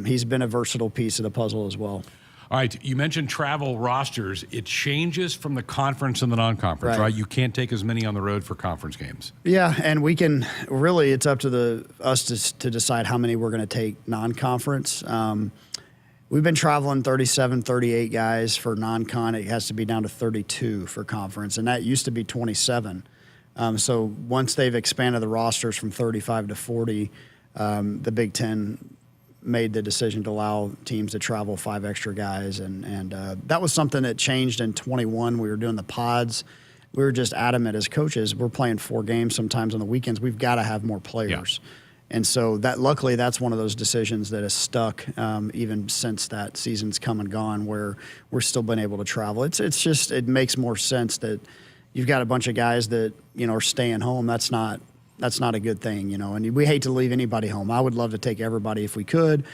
he's been a versatile piece of the puzzle as well. All right, you mentioned travel rosters. It changes from the conference and the non-conference, right? You can't take as many on the road for conference games. Yeah, and we can really, it's up to us to decide how many we're going to take non-conference. We've been traveling 37, 38 guys for non-con. It has to be down to 32 for conference, and that used to be 27. So once they've expanded the rosters from 35 to 40, the Big Ten made the decision to allow teams to travel 5 extra guys. And that was something that changed in 21. We were doing the pods. We were just adamant as coaches. We're playing 4 games sometimes on the weekends. We've got to have more players. Yeah. And so luckily that's one of those decisions that has stuck even since that season's come and gone, where we're still been able to travel. It makes more sense that you've got a bunch of guys that, are staying home. That's not a good thing, and we hate to leave anybody home. I would love to take everybody if we could.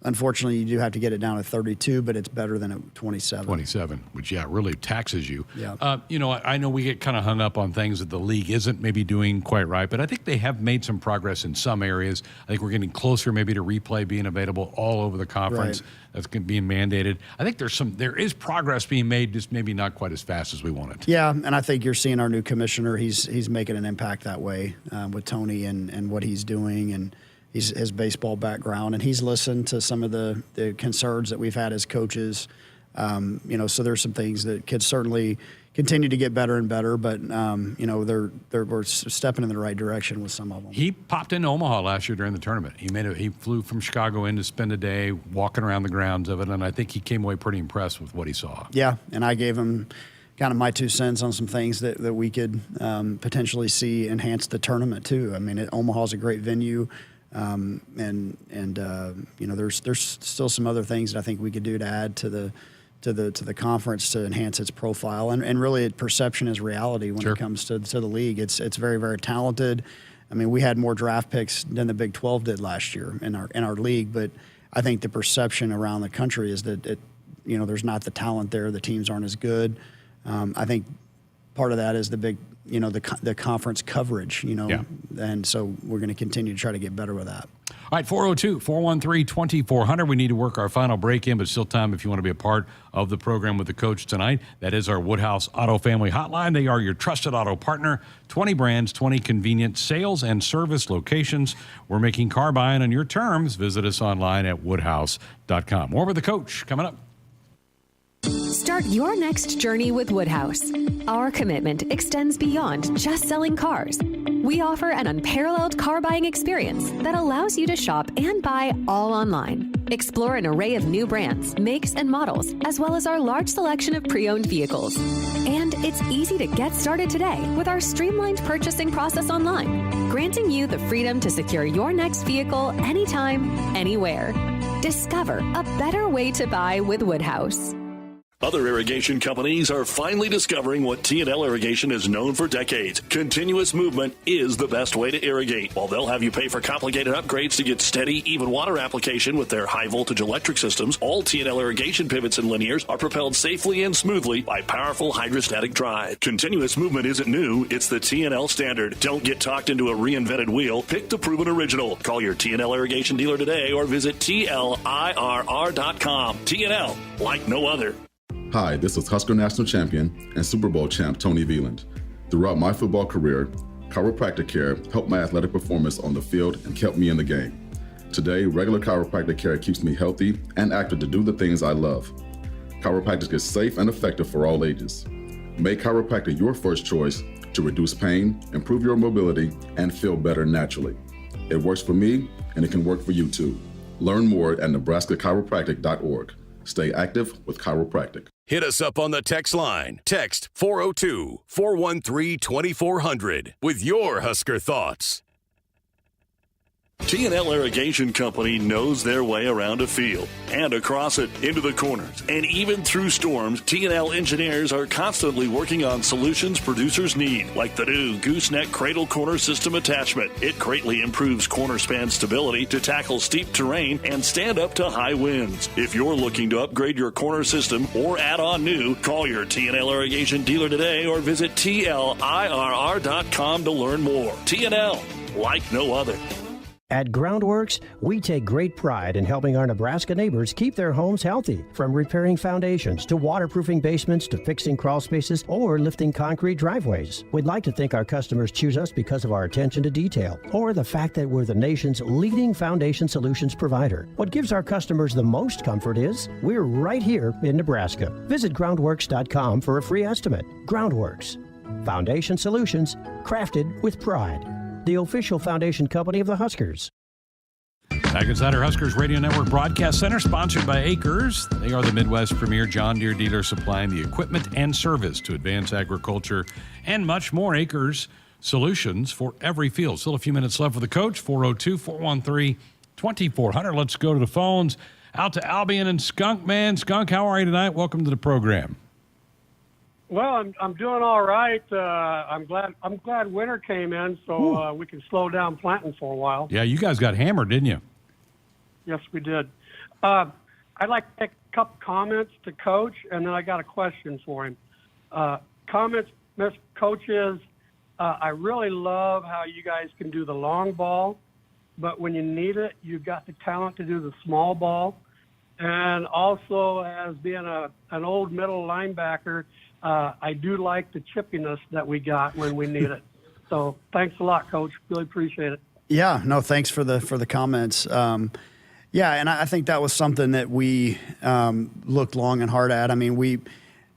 Unfortunately, you do have to get it down to 32, but it's better than at 27. 27, which, really taxes you. Yeah. I know we get kind of hung up on things that the league isn't maybe doing quite right, but I think they have made some progress in some areas. I think we're getting closer maybe to replay being available all over the conference. Right. That's being mandated. I think there is progress being made, just maybe not quite as fast as we want it. Yeah, and I think you're seeing our new commissioner. He's making an impact that way with Tony and what he's doing and his baseball background, and he's listened to some of the concerns that we've had as coaches. So there's some things that could certainly continue to get better and better, but we're stepping in the right direction with some of them. He popped into Omaha last year during the tournament. He flew from Chicago in to spend a day walking around the grounds of it, and I think he came away pretty impressed with what he saw. Yeah, and I gave him kind of my 2 cents on some things that we could potentially see enhance the tournament too. I mean, Omaha's a great venue, and there's still some other things that I think we could do to add to the conference to enhance its profile and really perception is reality when it comes to the league. It's very, very talented. I mean, we had more draft picks than the Big 12 did last year in our league, but I think the perception around the country is that there's not the talent there. The teams aren't as good. I think part of that is the big, the conference coverage, and so we're going to continue to try to get better with that. All right, 402-413-2400. We need to work our final break in, but still time if you want to be a part of the program with the coach tonight. That is our Woodhouse Auto Family Hotline. They are your trusted auto partner. 20 brands, 20 convenient sales and service locations. We're making car buying on your terms. Visit us online at woodhouse.com. More with the coach coming up. Start your next journey with Woodhouse. Our commitment extends beyond just selling cars. We offer an unparalleled car buying experience that allows you to shop and buy all online. Explore an array of new brands, makes, and models, as well as our large selection of pre-owned vehicles. And it's easy to get started today with our streamlined purchasing process online, granting you the freedom to secure your next vehicle anytime, anywhere. Discover a better way to buy with Woodhouse. Other irrigation companies are finally discovering what T&L Irrigation is known for decades. Continuous movement is the best way to irrigate. While they'll have you pay for complicated upgrades to get steady, even water application with their high-voltage electric systems, all T&L Irrigation pivots and linears are propelled safely and smoothly by powerful hydrostatic drive. Continuous movement isn't new, it's the T&L standard. Don't get talked into a reinvented wheel. Pick the proven original. Call your T&L Irrigation dealer today or visit TLIRR.com. T&L, like no other. Hi, this is Husker National Champion and Super Bowl champ Tony Veland. Throughout my football career, chiropractic care helped my athletic performance on the field and kept me in the game. Today, regular chiropractic care keeps me healthy and active to do the things I love. Chiropractic is safe and effective for all ages. Make chiropractic your first choice to reduce pain, improve your mobility, and feel better naturally. It works for me, and it can work for you too. Learn more at nebraska-chiropractic.org. Stay active with chiropractic. Hit us up on the text line. Text 402-413-2400 with your Husker thoughts. T&L Irrigation Company knows their way around a field and across it, into the corners, and even through storms. T&L engineers are constantly working on solutions producers need, like the new gooseneck cradle corner system attachment. It greatly improves corner span stability to tackle steep terrain and stand up to high winds. If you're looking to upgrade your corner system or add on new, call your T&L Irrigation dealer today or visit TLIRR.com to learn more. T&L, like no other. At Groundworks, we take great pride in helping our Nebraska neighbors keep their homes healthy. From repairing foundations to waterproofing basements to fixing crawl spaces or lifting concrete driveways. We'd like to think our customers choose us because of our attention to detail or the fact that we're the nation's leading foundation solutions provider. What gives our customers the most comfort is we're right here in Nebraska. Visit groundworks.com for a free estimate. Groundworks. Foundation solutions crafted with pride. The official foundation company of the Huskers. Back inside our Huskers Radio Network Broadcast Center, sponsored by Acres. They are the Midwest premier John Deere dealer supplying the equipment and service to advance agriculture and much more. Acres solutions for every field. Still a few minutes left for the coach. 402-413-2400. Let's go to the phones. Out to Albion and Skunk. Man, Skunk, how are you tonight? Welcome to the program. Well, I'm doing all right. I'm glad winter came in, so we can slow down planting for a while. Yeah, you guys got hammered, didn't you? Yes, we did. I'd like to make a couple comments to Coach, and then I got a question for him. Comments, Mr. Coach, is I really love how you guys can do the long ball, but when you need it, you've got the talent to do the small ball. And also, as being an old middle linebacker, I do like the chippiness that we got when we need it. So thanks a lot, Coach. Really appreciate it. Yeah, no, thanks for the comments. Yeah, and I think that was something that we looked long and hard at. I mean,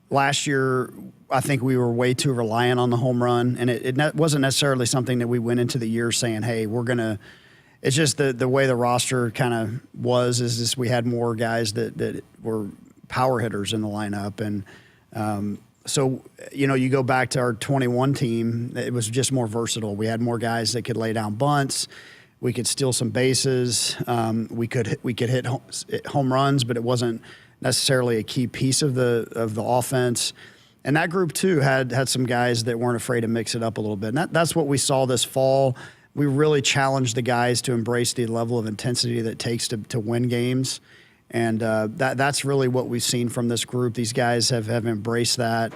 last year, I think we were way too reliant on the home run, and it wasn't necessarily something that we went into the year saying, hey, we're going to – it's just the way the roster kind of was is just we had more guys that were power hitters in the lineup. And So, you go back to our 21 team, it was just more versatile. We had more guys that could lay down bunts. We could steal some bases. We could hit home runs, but it wasn't necessarily a key piece of the offense. And that group, too, had some guys that weren't afraid to mix it up a little bit. And that's what we saw this fall. We really challenged the guys to embrace the level of intensity that it takes to win games. And that's really what we've seen from this group. These guys have embraced that.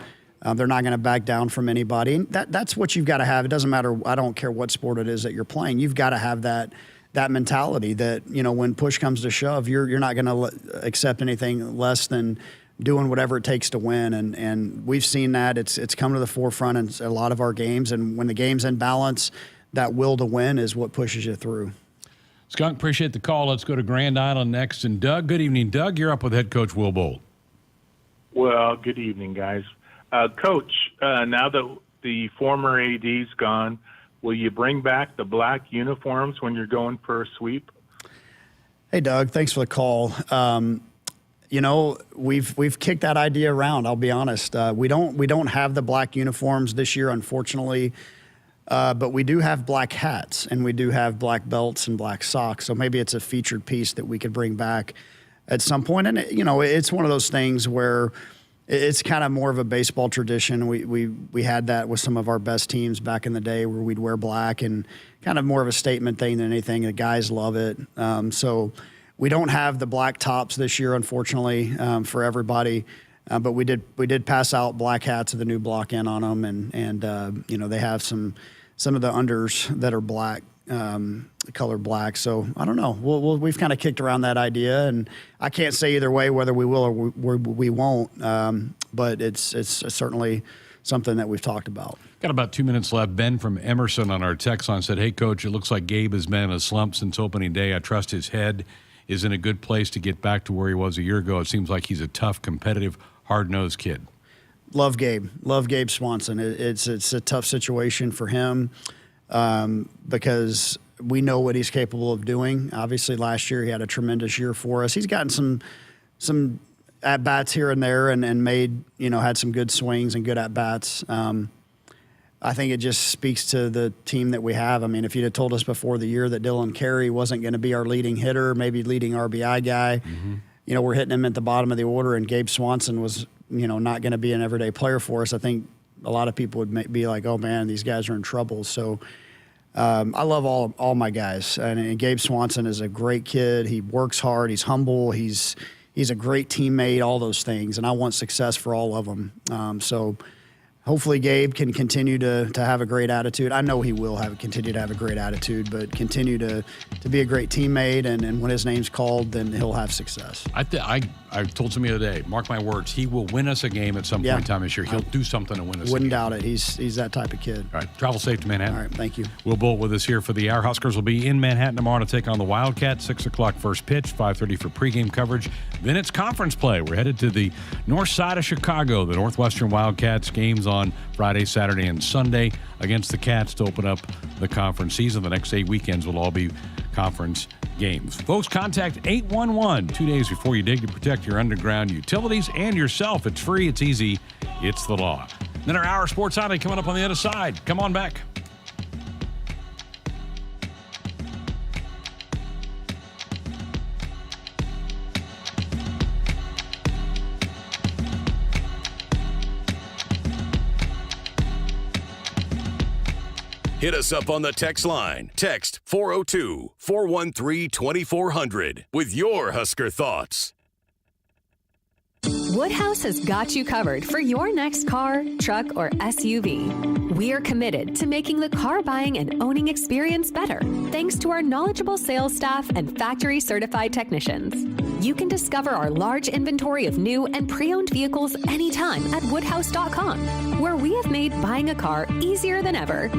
They're not going to back down from anybody. And that's what you've got to have. It doesn't matter. I don't care what sport it is that you're playing. You've got to have that mentality that, when push comes to shove, you're not going to accept anything less than doing whatever it takes to win. And we've seen that. It's come to the forefront in a lot of our games. And when the game's in balance, that will to win is what pushes you through. Skunk, appreciate the call. Let's go to Grand Island next. And Doug, good evening. Doug, you're up with head coach Will Bolt. Well, good evening, guys. Coach, now that the former AD's gone, will you bring back the black uniforms when you're going for a sweep? Hey, Doug, thanks for the call. We've kicked that idea around, I'll be honest. We don't have the black uniforms this year, unfortunately. But we do have black hats, and we do have black belts and black socks. So maybe it's a featured piece that we could bring back at some point. And, it's one of those things where it's kind of more of a baseball tradition. We had that with some of our best teams back in the day where we'd wear black, and kind of more of a statement thing than anything. The guys love it. So we don't have the black tops this year, unfortunately, for everybody. But we did pass out black hats with the new block in on them, and they have some of the unders that are black, color black. So I don't know. We've kind of kicked around that idea, and I can't say either way whether we will or we won't. But it's certainly something that we've talked about. Got about 2 minutes left. Ben from Emerson on our text line said, "Hey, Coach, it looks like Gabe has been in a slump since opening day. I trust his head is in a good place to get back to where he was a year ago. It seems like he's a tough, competitive, hard-nosed kid." Love Gabe Swanson. It's a tough situation for him because we know what he's capable of doing. Obviously, last year he had a tremendous year for us. He's gotten some at-bats here and there and made, had some good swings and good at-bats. I think it just speaks to the team that we have. I mean, if you'd have told us before the year that Dylan Carey wasn't going to be our leading hitter, maybe leading RBI guy, we're hitting him at the bottom of the order, and Gabe Swanson was not going to be an everyday player for us, I think a lot of people would be like, oh, man, these guys are in trouble. So I love all my guys. And Gabe Swanson is a great kid. He works hard. He's humble. He's a great teammate, all those things. And I want success for all of them. So hopefully Gabe can continue to have a great attitude. I know he will continue to have a great attitude, but continue to be a great teammate. And when his name's called, then he'll have success. I told somebody the other day, mark my words, he will win us a game at some point in time this year. He'll do something to win us. Wouldn't doubt it. He's that type of kid. All right. Travel safe to Manhattan. All right. Thank you. Will Bolt with us here for the hour. Huskers will be in Manhattan tomorrow to take on the Wildcats. 6 o'clock first pitch, 5:30 for pregame coverage. Then it's conference play. We're headed to the north side of Chicago. The Northwestern Wildcats games on Friday, Saturday, and Sunday against the Cats to open up the conference season. The next 8 weekends will all be conference games. Folks, contact 811 2 days before you dig to protect your underground utilities and yourself. It's free, it's easy, it's the law. Then our Hour Sports Hotline coming up on the other side. Come on back. Hit us up on the text line. Text 402-413-2400 with your Husker thoughts. Woodhouse has got you covered for your next car, truck, or SUV. We are committed to making the car buying and owning experience better, thanks to our knowledgeable sales staff and factory-certified technicians. You can discover our large inventory of new and pre-owned vehicles anytime at woodhouse.com, where we have made buying a car easier than ever.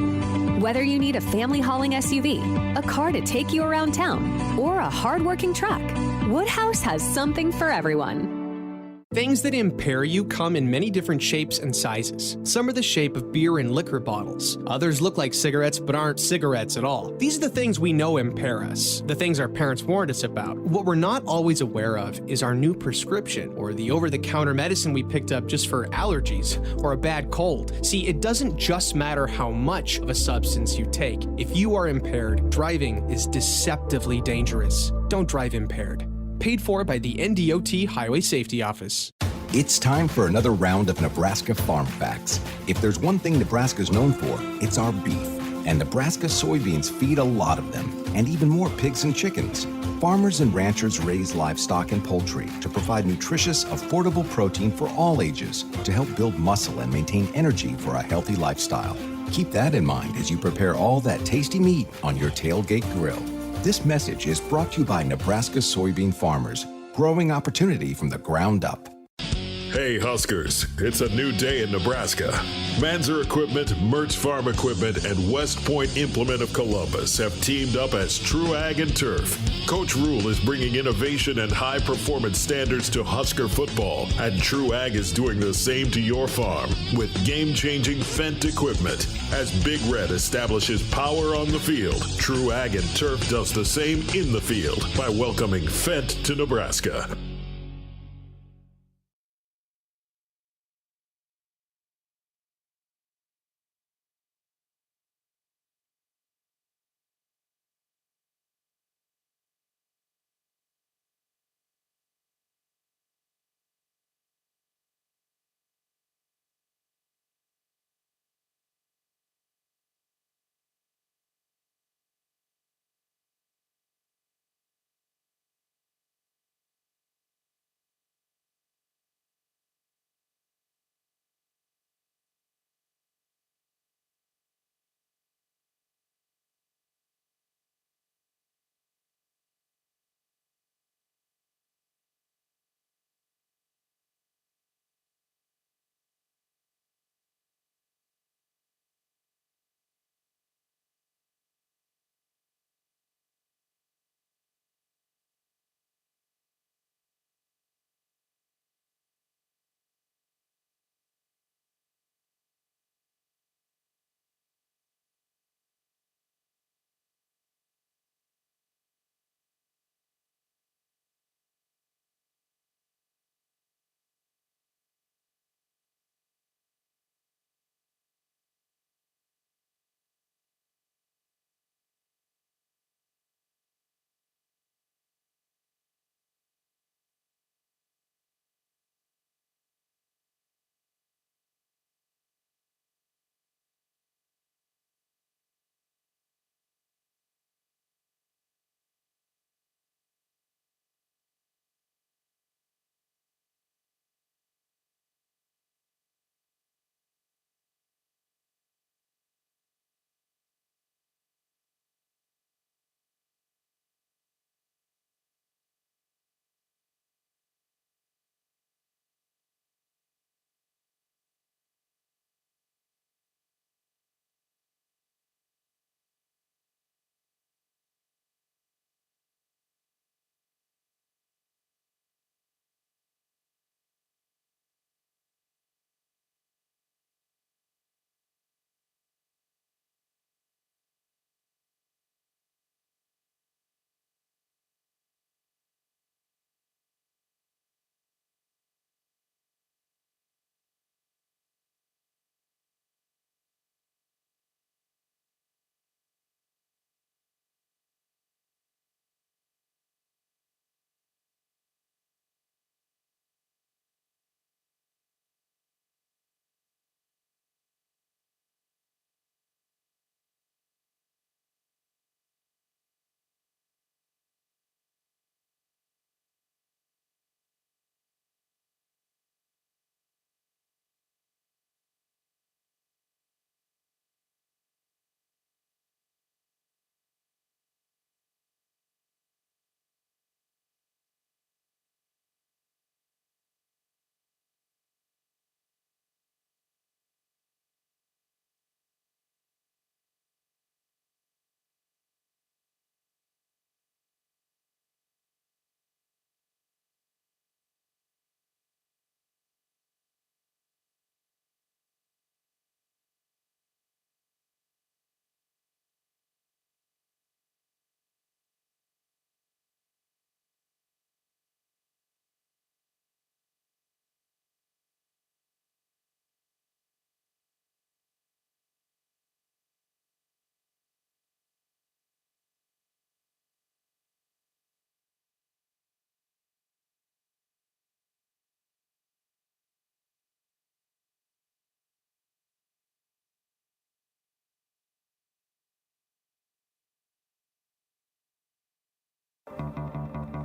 Whether you need a family hauling SUV, a car to take you around town, or a hard-working truck, Woodhouse has something for everyone. Things that impair you come in many different shapes and sizes. Some are the shape of beer and liquor bottles. Others look like cigarettes but aren't cigarettes at all. These are the things we know impair us, the things our parents warned us about. What we're not always aware of is our new prescription, or the over-the-counter medicine we picked up just for allergies or a bad cold. See, it doesn't just matter how much of a substance you take. If you are impaired, driving is deceptively dangerous. Don't drive impaired. Paid for by the NDOT Highway Safety Office. It's time for another round of Nebraska Farm Facts. If there's one thing Nebraska's known for, it's our beef. And Nebraska soybeans feed a lot of them, and even more pigs and chickens. Farmers and ranchers raise livestock and poultry to provide nutritious, affordable protein for all ages to help build muscle and maintain energy for a healthy lifestyle. Keep that in mind as you prepare all that tasty meat on your tailgate grill. This message is brought to you by Nebraska soybean farmers, growing opportunity from the ground up. Hey Huskers, it's a new day in Nebraska. Manzer Equipment, Mertz Farm Equipment, and West Point Implement of Columbus have teamed up as True Ag and Turf. Coach Rule is bringing innovation and high-performance standards to Husker football, and True Ag is doing the same to your farm with game-changing Fendt equipment. As Big Red establishes power on the field, True Ag and Turf does the same in the field by welcoming Fendt to Nebraska.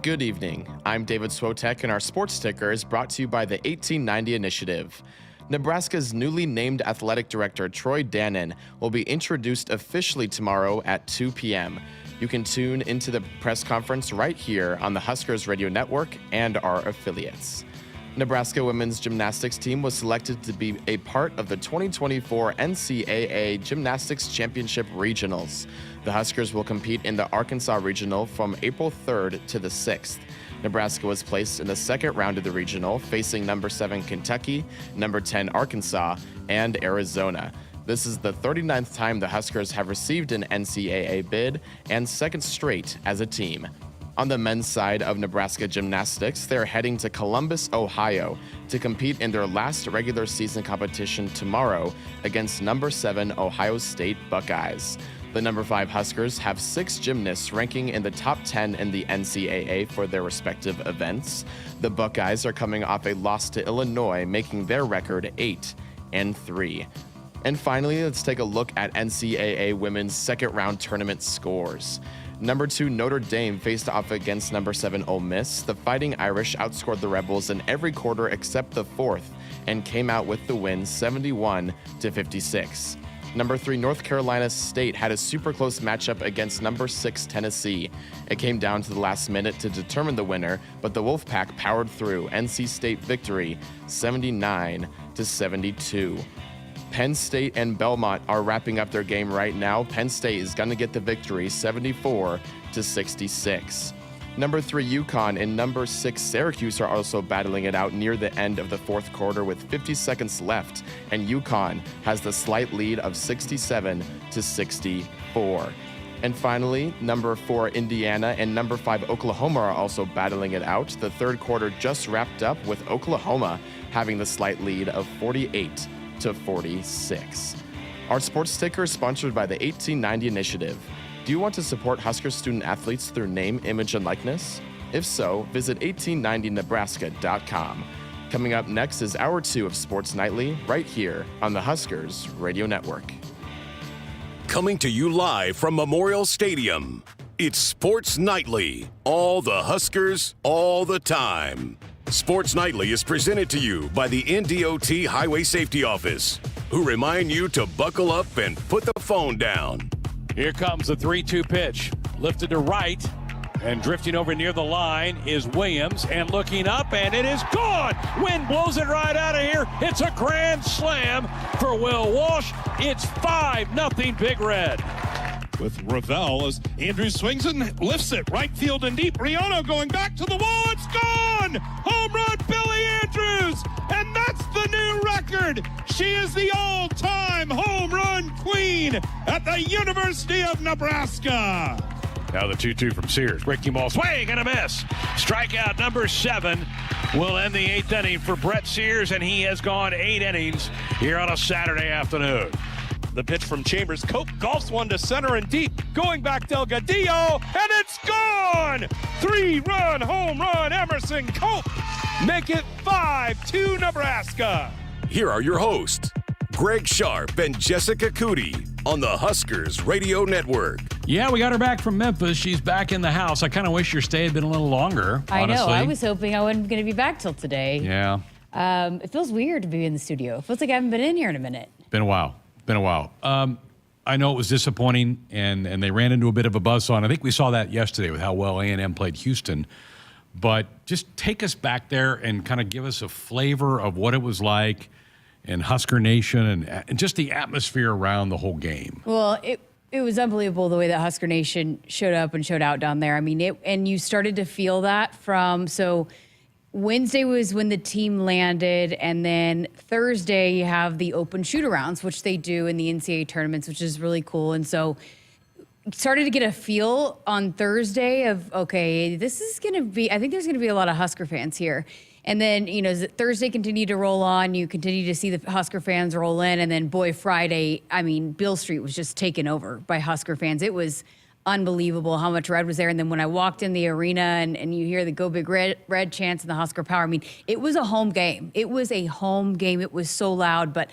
Good evening. I'm David Swotek, and our sports ticker is brought to you by the 1890 Initiative. Nebraska's newly named athletic director, Troy Dannen, will be introduced officially tomorrow at 2 p.m. You can tune into the press conference right here on the Huskers Radio Network and our affiliates. Nebraska women's gymnastics team was selected to be a part of the 2024 NCAA Gymnastics Championship Regionals. The Huskers will compete in the Arkansas Regional from April 3rd to the 6th. Nebraska was placed in the second round of the regional, facing number 7 Kentucky, number 10 Arkansas, and Arizona. This is the 39th time the Huskers have received an NCAA bid and second straight as a team. On the men's side of Nebraska gymnastics, they're heading to Columbus, Ohio to compete in their last regular season competition tomorrow against number 7 Ohio State Buckeyes. The number 5 Huskers have 6 gymnasts ranking in the top 10 in the NCAA for their respective events. The Buckeyes are coming off a loss to Illinois, making their record 8-3. And finally, let's take a look at NCAA women's second round tournament scores. Number 2 Notre Dame faced off against number 7 Ole Miss. The Fighting Irish outscored the Rebels in every quarter except the fourth and came out with the win 71-56. Number 3 North Carolina State had a super close matchup against number 6 Tennessee. It came down to the last minute to determine the winner, but the Wolfpack powered through. NC State victory 79-72. Penn State and Belmont are wrapping up their game right now. Penn State is going to get the victory 74-66. Number 3 UConn and number 6 Syracuse are also battling it out near the end of the fourth quarter with 50 seconds left, and UConn has the slight lead of 67-64. And finally, number 4 Indiana and number 5 Oklahoma are also battling it out. The third quarter just wrapped up with Oklahoma having the slight lead of 48-46. Our sports ticker is sponsored by the 1890 Initiative. Do you want to support Husker student athletes through name, image, and likeness? If so, visit 1890nebraska.com. Coming up next is Hour 2 of Sports Nightly, right here on the Huskers Radio Network. Coming to you live from Memorial Stadium, it's Sports Nightly. All the Huskers, all the time. Sports Nightly is presented to you by the NDOT Highway Safety Office, who remind you to buckle up and put the phone down. Here comes the 3-2 pitch. Lifted to right, and drifting over near the line is Williams, and looking up, and it is gone. Wind blows it right out of here. It's a grand slam for Will Walsh. It's 5-0 Big Red. With Ravel as Andrews swings and lifts it right field and deep. Riano going back to the wall. It's gone! Home run, Billy Andrews! And that's the new record. She is the all-time home run queen at the University of Nebraska. Now the 2-2 from Sears. Breaking ball, swing and a miss. Strikeout number 7 will end the 8th inning for Brett Sears, and he has gone 8 innings here on a Saturday afternoon. The pitch from Chambers. Cope golfs one to center and deep. Going back Delgadillo, and it's gone! 3-run home run, Emerson Cope. Make it 5-2 Nebraska. Here are your hosts, Greg Sharpe and Jessica Coody on the Huskers Radio Network. Yeah, we got her back from Memphis. She's back in the house. I kind of wish your stay had been a little longer, I honestly. know. I was hoping I wasn't going to be back till today. Yeah. It feels weird to be in the studio. It feels like I haven't been in here in a minute. Been a while. I know it was disappointing, and they ran into a bit of a buzzsaw. I think we saw that yesterday with how well A&M played Houston. But just take us back there and kind of give us a flavor of what it was like in Husker Nation and just the atmosphere around the whole game. Well, it was unbelievable the way that Husker Nation showed up and showed out down there. I mean, and you started to feel that Wednesday was when the team landed, and then Thursday you have the open shoot-arounds, which they do in the NCAA tournaments, which is really cool. And so started to get a feel on Thursday of, okay, this is going to be, I think there's going to be a lot of Husker fans here. And then, as Thursday continued to roll on, you continue to see the Husker fans roll in. And then, boy, Friday, Beale Street was just taken over by Husker fans. It was unbelievable how much red was there. And then when I walked in the arena and you hear the Go Big Red chants and the Husker Power, it was a home game. It was a home game. It was so loud. But,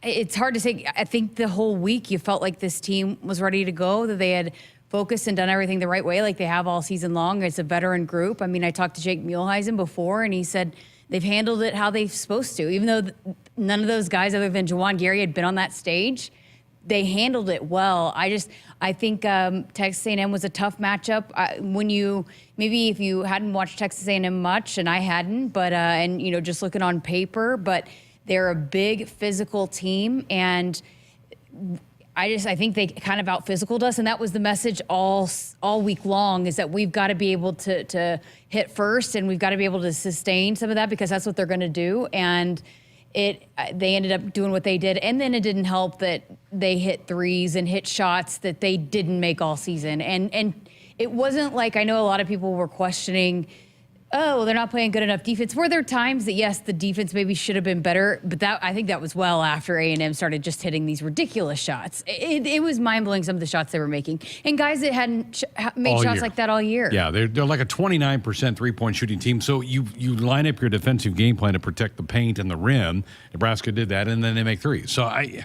it's hard to say. I think the whole week you felt like this team was ready to go, that they had focused and done everything the right way like they have all season long. It's a veteran group. I mean, I talked to Jake Muehlheisen before, and he said they've handled it how they're supposed to. Even though none of those guys other than Jawan Gary had been on that stage, they handled it well. I think Texas A&M was a tough matchup. Maybe if you hadn't watched Texas A&M much, and I hadn't, but and just looking on paper, but they're a big physical team, and I think they kind of out-physicaled us, and that was the message all week long, is that we've got to be able to hit first, and we've got to be able to sustain some of that, because that's what they're going to do. And they ended up doing what they did, and then it didn't help that they hit threes and hit shots that they didn't make all season. And it wasn't like, I know a lot of people were questioning, oh, they're not playing good enough defense. Were there times that, yes, the defense maybe should have been better, but I think that was well after A&M started just hitting these ridiculous shots. It was mind-blowing, some of the shots they were making. And guys that hadn't made shots like that all year. Yeah, they're like a 29% three-point shooting team. So you line up your defensive game plan to protect the paint and the rim. Nebraska did that, and then they make threes. So I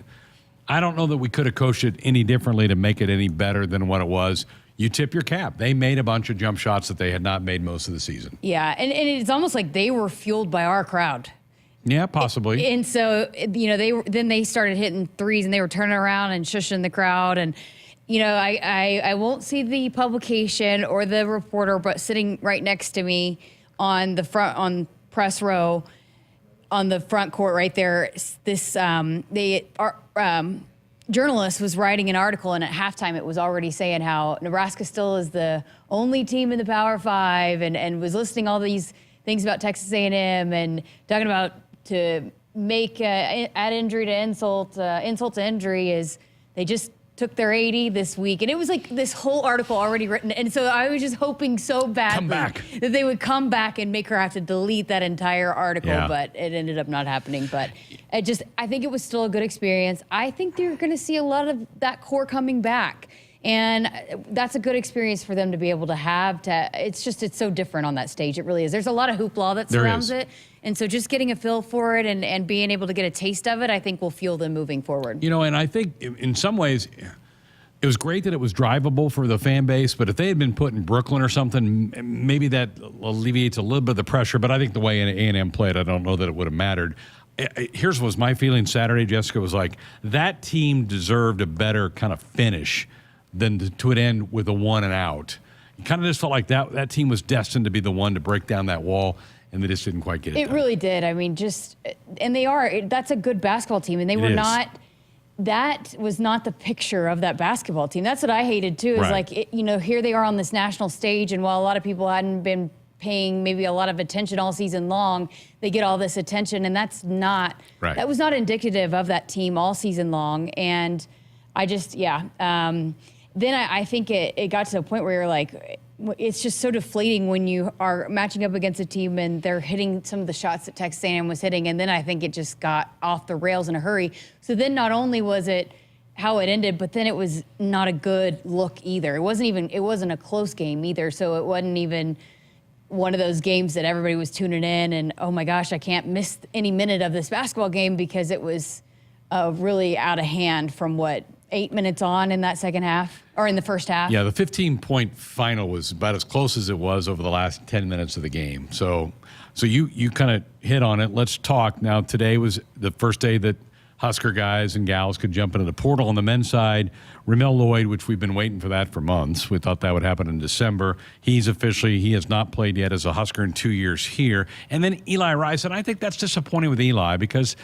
don't know that we could have coached it any differently to make it any better than what it was. You tip your cap. They made a bunch of jump shots that they had not made most of the season. Yeah, and it's almost like they were fueled by our crowd. Yeah, possibly. And so, they started hitting threes, and they were turning around and shushing the crowd. And, I won't see the publication or the reporter, but sitting right next to me on press row, on the front court right there, this journalist was writing an article, and at halftime it was already saying how Nebraska still is the only team in the Power Five, and was listing all these things about Texas A&M and talking about to make add injury to insult to injury is they just took their 80 this week. And it was like this whole article already written. And so I was just hoping so badly that they would come back and make her have to delete that entire article, but it ended up not happening. But I think it was still a good experience. I think they're going to see a lot of that core coming back. And that's a good experience for them to be able to have. It's so different on that stage. It really is. There's a lot of hoopla that surrounds it. And so just getting a feel for it and being able to get a taste of it, I think will fuel them moving forward. And I think in some ways it was great that it was drivable for the fan base, but if they had been put in Brooklyn or something, maybe that alleviates a little bit of the pressure. But I think the way A&M played, I don't know that it would have mattered. Here's what was my feeling Saturday, Jessica, was like that team deserved a better kind of finish than to end with a 1 and out. You kind of just felt like that team was destined to be the one to break down that wall, and they just didn't quite get it done. It really did. I mean, that's a good basketball team, and they were not. That was not the picture of that basketball team. That's what I hated too. Is like, here they are on this national stage, and while a lot of people hadn't been paying maybe a lot of attention all season long, they get all this attention, and that was not indicative of that team all season long. And I just, then I think it got to a point where you're like, it's just so deflating when you are matching up against a team and they're hitting some of the shots that Texas A&M was hitting. And then I think it just got off the rails in a hurry. So then not only was it how it ended, but then it was not a good look either. It wasn't a close game either. So it wasn't even one of those games that everybody was tuning in and, oh my gosh, I can't miss any minute of this basketball game, because it was really out of hand from 8 minutes on in that second half, or in the first half. Yeah, the 15-point final was about as close as it was over the last 10 minutes of the game. So you kind of hit on it. Let's talk. Now, today was the first day that Husker guys and gals could jump into the portal on the men's side. Ramel Lloyd, which we've been waiting for that for months. We thought that would happen in December. He has not played yet as a Husker in 2 years here. And then Eli Rice, and I think that's disappointing with Eli, because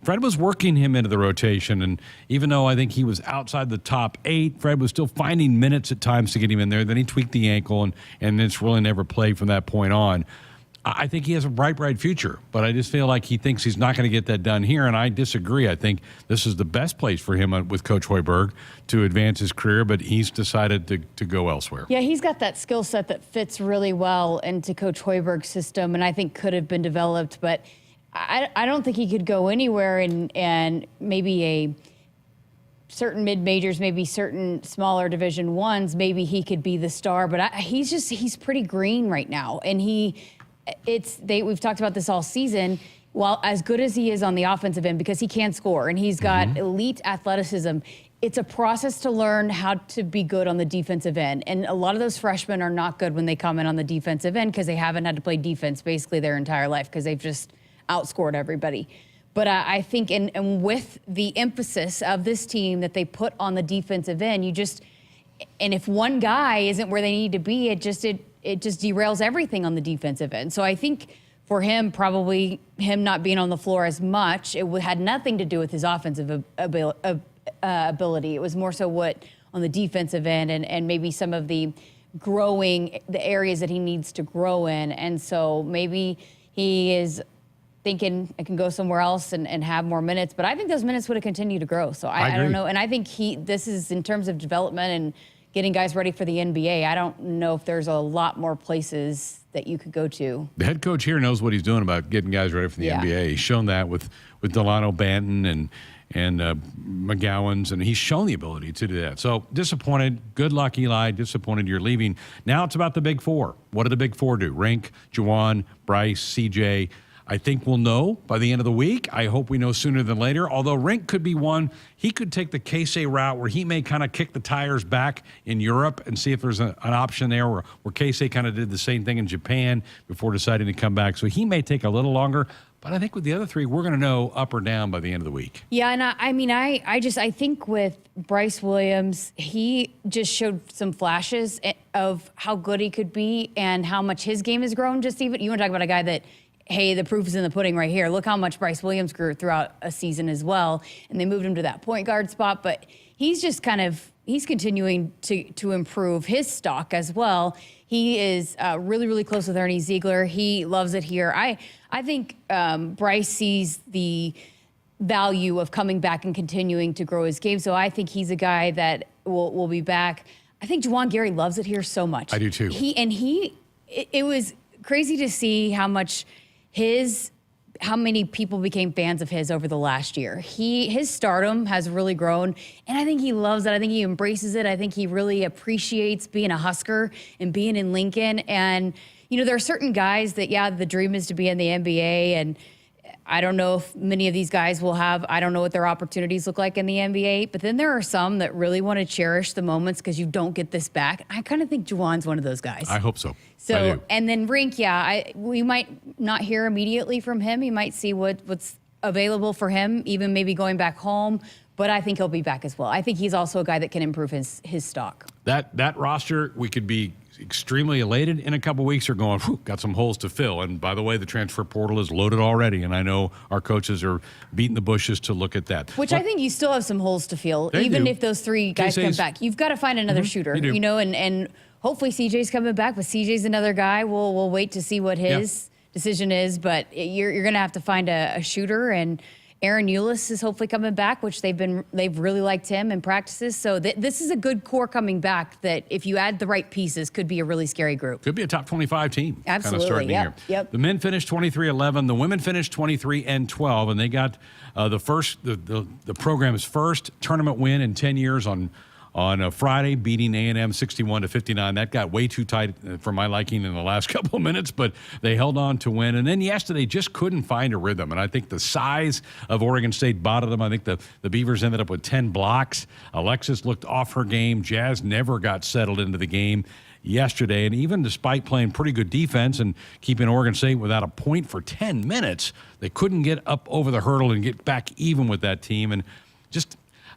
Fred was working him into the rotation, and even though I think he was outside the top 8, Fred was still finding minutes at times to get him in there. Then he tweaked the ankle, and it's really never played from that point on. I think he has a bright future, but I just feel like he thinks he's not going to get that done here, and I disagree. I think this is the best place for him with Coach Hoiberg to advance his career, but he's decided to go elsewhere. Yeah, he's got that skill set that fits really well into Coach Hoiberg's system, and I think could have been developed, but I don't think he could go anywhere and maybe a certain mid-majors, maybe certain smaller Division I's, maybe he could be the star. But he's pretty green right now. And we've talked about this all season. While as good as he is on the offensive end, because he can score and he's got elite athleticism, it's a process to learn how to be good on the defensive end. And a lot of those freshmen are not good when they come in on the defensive end because they haven't had to play defense basically their entire life because they've just outscored everybody. But I think, and with the emphasis of this team that they put on the defensive end, and if one guy isn't where they need to be, it just derails everything on the defensive end. So I think for him, probably him not being on the floor as much, it had nothing to do with his offensive ability. It was more so what on the defensive end and maybe some of the areas that he needs to grow in. And so maybe he is thinking I can go somewhere else and have more minutes, but I think those minutes would have continued to grow. So I don't know. And I think this is in terms of development and getting guys ready for the NBA. I don't know if there's a lot more places that you could go to. The head coach here knows what he's doing about getting guys ready for the NBA. He's shown that with Delano Banton and McGowan's, and he's shown the ability to do that. So disappointed. Good luck, Eli. Disappointed you're leaving. Now it's about the big four. What do the big four do? Rink, Juwan, Bryce, CJ. I think we'll know by the end of the week. I hope we know sooner than later, although Rink could be one. He could take the Casey route where he may kind of kick the tires back in Europe and see if there's an option there where Casey kind of did the same thing in Japan before deciding to come back. So he may take a little longer. But I think with the other three, we're going to know up or down by the end of the week. Yeah, and I think with Bryce Williams, he just showed some flashes of how good he could be and how much his game has grown. Just even, you want to talk about a guy that, hey, the proof is in the pudding right here. Look how much Bryce Williams grew throughout a season as well. And they moved him to that point guard spot. But he's just he's continuing to improve his stock as well. He is really, really close with Ernie Ziegler. He loves it here. I think Bryce sees the value of coming back and continuing to grow his game. So I think he's a guy that will be back. I think Juwan Gary loves it here so much. I do too. It was crazy to see how many people became fans of his over the last year. His stardom has really grown, and I think he loves it. I think he embraces it. I think he really appreciates being a Husker and being in Lincoln. And, there are certain guys that, the dream is to be in the NBA, and I don't know if many of these guys I don't know what their opportunities look like in the NBA, but then there are some that really want to cherish the moments because you don't get this back. I kind of think Juwan's one of those guys. I hope so. So, and then Rink, we might not hear immediately from him. You might see what's available for him, even maybe going back home. But I think he'll be back as well. I think he's also a guy that can improve his stock. That roster, we could be extremely elated in a couple weeks or going, got some holes to fill. And by the way, the transfer portal is loaded already. And I know our coaches are beating the bushes to look at that. I think you still have some holes to fill, even if those three guys come back. You've got to find another shooter, and hopefully CJ's coming back, but CJ's another guy. We'll wait to see what his decision is, but you're going to have to find a shooter, and Aaron Eulis is hopefully coming back, which they've really liked him in practices. So this is a good core coming back that if you add the right pieces could be a really scary group. Could be a top 25 team. Absolutely. Kind of starting the year. The men finished 23-11. The women finished 23-12, and they got the program's first tournament win in 10 years on Friday, beating A&M 61-59. That got way too tight for my liking in the last couple of minutes, but they held on to win. And then yesterday just couldn't find a rhythm. And I think the size of Oregon State bothered them. I think the Beavers ended up with 10 blocks. Alexis looked off her game. Jazz never got settled into the game yesterday. And even despite playing pretty good defense and keeping Oregon State without a point for 10 minutes, they couldn't get up over the hurdle and get back even with that team. And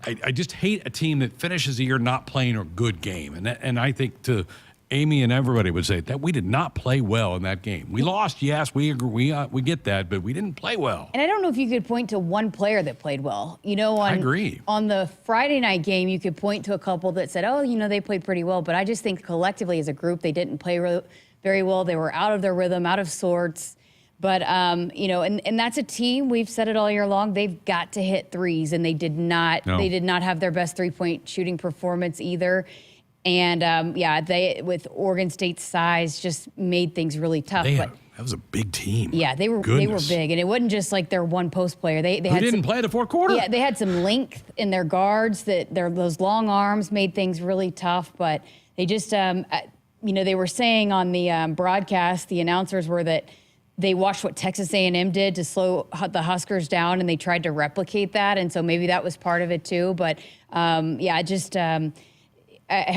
I just hate a team that finishes the year not playing a good game. And I think to Amy and everybody would say that we did not play well in that game. We lost, yes, we agree, we get that, but we didn't play well. And I don't know if you could point to one player that played well. I agree. On the Friday night game, you could point to a couple that said, they played pretty well. But I just think collectively as a group, they didn't play very well. They were out of their rhythm, out of sorts. But, and that's a team, we've said it all year long, they've got to hit threes, and they did not have their best three-point shooting performance either. And, they, with Oregon State's size, just made things really tough. That was a big team. Yeah, they were big, and it wasn't just like their one post player. They didn't play the fourth quarter. Yeah, they had some length in their guards, those long arms made things really tough, but they just, they were saying on the broadcast, the announcers were that they watched what Texas A&M did to slow the Huskers down, and they tried to replicate that. And so maybe that was part of it too. But I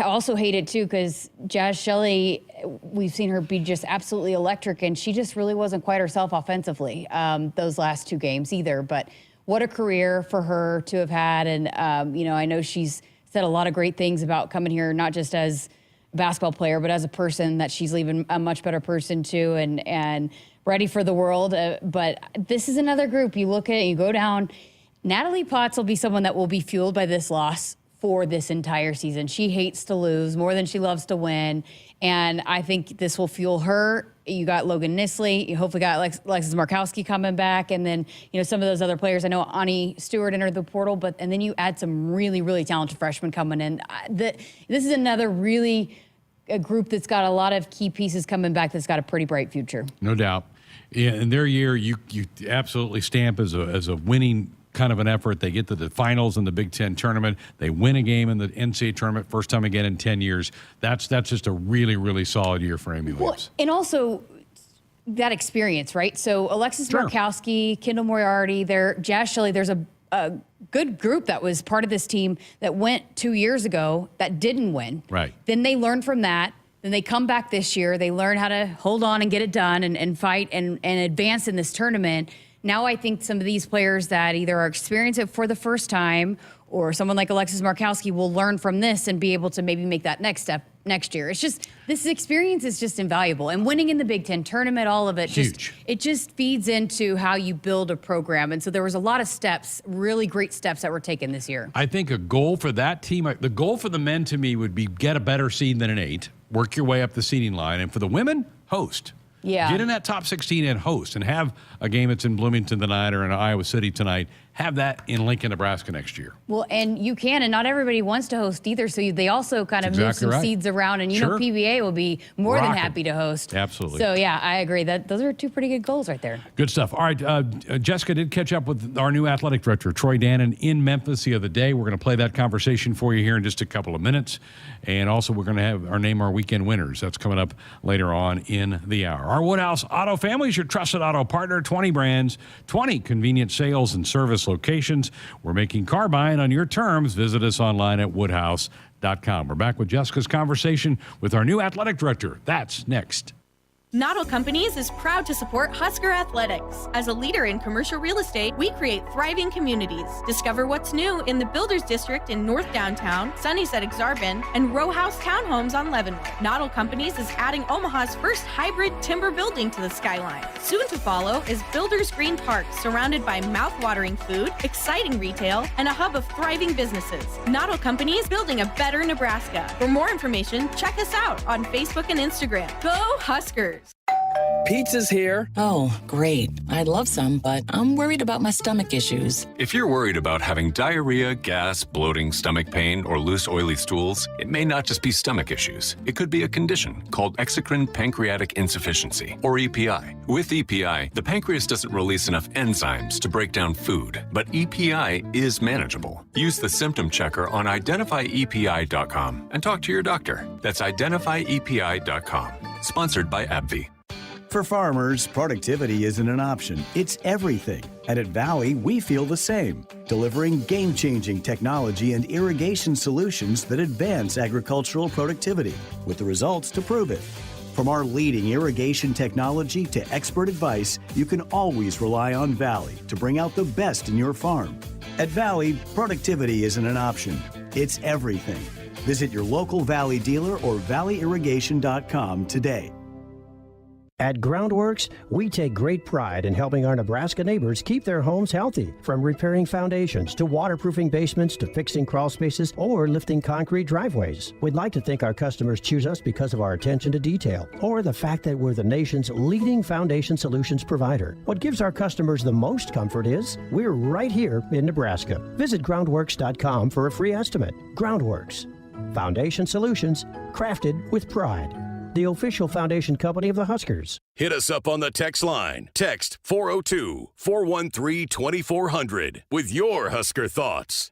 also hate it too because Jazz Shelley, we've seen her be just absolutely electric, and she just really wasn't quite herself offensively those last 2 games either. But what a career for her to have had. And, I know she's said a lot of great things about coming here, not just as a basketball player, but as a person, that she's leaving a much better person too, and ready for the world. But this is another group. You look at it, you go down. Natalie Potts will be someone that will be fueled by this loss for this entire season. She hates to lose more than she loves to win. And I think this will fuel her. You got Logan Nisley. You hopefully got Alexis Markowski coming back. And then, some of those other players. I know Ani Stewart entered the portal, and then you add some really, really talented freshmen coming in. This is another a group that's got a lot of key pieces coming back that's got a pretty bright future. No doubt. Yeah, in their year, you absolutely stamp as a winning kind of an effort. They get to the finals in the Big Ten tournament. They win a game in the NCAA tournament, first time again in 10 years. That's just a really, really solid year for Amy Williams. And also that experience, right? So Alexis Markowski, Kendall Moriarty, Jazz Shelley, there's a good group that was part of this team that went 2 years ago that didn't win. Right. Then they learned from that. Then they come back this year. They learn how to hold on and get it done and fight and advance in this tournament. Now I think some of these players that either are experiencing it for the first time or someone like Alexis Markowski will learn from this and be able to maybe make that next step next year. It's just, this experience is just invaluable. And winning in the Big Ten tournament, all of it, just feeds into how you build a program. And so there was a lot of steps, really great steps that were taken this year. I think a goal for that team, the goal for the men to me would be get a better seed than an 8, work your way up the seeding line. And for the women, host. Yeah. Get in that top 16 and host, and have a game that's in Bloomington tonight or in Iowa City tonight. Have that in Lincoln, Nebraska next year. Well, and you can, and not everybody wants to host either. So they also kind of move some seeds around, and PBA will be more than happy to host. Absolutely. So yeah, I agree that those are 2 pretty good goals right there. Good stuff. All right, Jessica did catch up with our new athletic director, Troy Dannen, in Memphis the other day. We're going to play that conversation for you here in just a couple of minutes, and also we're going to have our weekend winners. That's coming up later on in the hour. Our Woodhouse Auto family is your trusted auto partner. 20 brands, 20 convenient sales and service locations. We're making car buying on your terms. Visit us online at woodhouse.com. We're back with Jessica's conversation with our new athletic director. That's next. Noddle Companies is proud to support Husker Athletics. As a leader in commercial real estate, we create thriving communities. Discover what's new in the Builders District in North Downtown, Sunnyside Exarban, and Row House Townhomes on Leavenworth. Noddle Companies is adding Omaha's first hybrid timber building to the skyline. Soon to follow is Builders Green Park, surrounded by mouth-watering food, exciting retail, and a hub of thriving businesses. Noddle Companies, building a better Nebraska. For more information, check us out on Facebook and Instagram. Go Huskers! Pizza's here. Oh, great. I'd love some, but I'm worried about my stomach issues. If you're worried about having diarrhea, gas, bloating, stomach pain, or loose, oily stools, it may not just be stomach issues. It could be a condition called exocrine pancreatic insufficiency, or EPI. With EPI, the pancreas doesn't release enough enzymes to break down food, but EPI is manageable. Use the symptom checker on identifyepi.com and talk to your doctor. That's identifyepi.com. Sponsored by AbbVie. For farmers, productivity isn't an option, it's everything. And at Valley, we feel the same, delivering game-changing technology and irrigation solutions that advance agricultural productivity, with the results to prove it. From our leading irrigation technology to expert advice, you can always rely on Valley to bring out the best in your farm. At Valley, productivity isn't an option, it's everything. Visit your local Valley dealer or valleyirrigation.com today. At Groundworks, we take great pride in helping our Nebraska neighbors keep their homes healthy. From repairing foundations to waterproofing basements to fixing crawl spaces or lifting concrete driveways. We'd like to think our customers choose us because of our attention to detail or the fact that we're the nation's leading foundation solutions provider. What gives our customers the most comfort is we're right here in Nebraska. Visit groundworks.com for a free estimate. Groundworks. Foundation solutions crafted with pride. The official foundation company of the Huskers. Hit us up on the text line. Text 402-413-2400 with your Husker thoughts.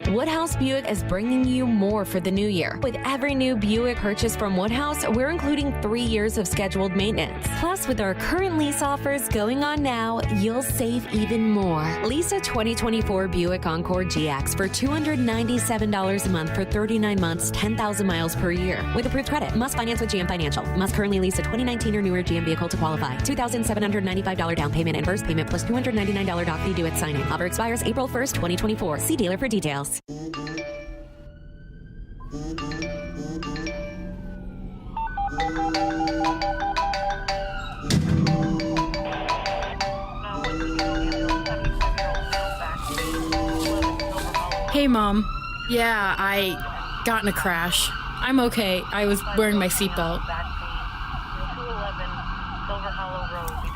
Woodhouse Buick is bringing you more for the new year. With every new Buick purchase from Woodhouse, we're including 3 years of scheduled maintenance. Plus, with our current lease offers going on now, you'll save even more. Lease a 2024 Buick Encore GX for $297 a month for 39 months, 10,000 miles per year. With approved credit. Must finance with GM Financial. Must currently lease a 2019 or newer GM vehicle to qualify. $2,795 down payment and first payment plus $299 doc fee due at signing. Offer expires April 1st, 2024. See dealer for details. Hey, Mom. Yeah, I got in a crash. I'm okay. I was wearing my seatbelt.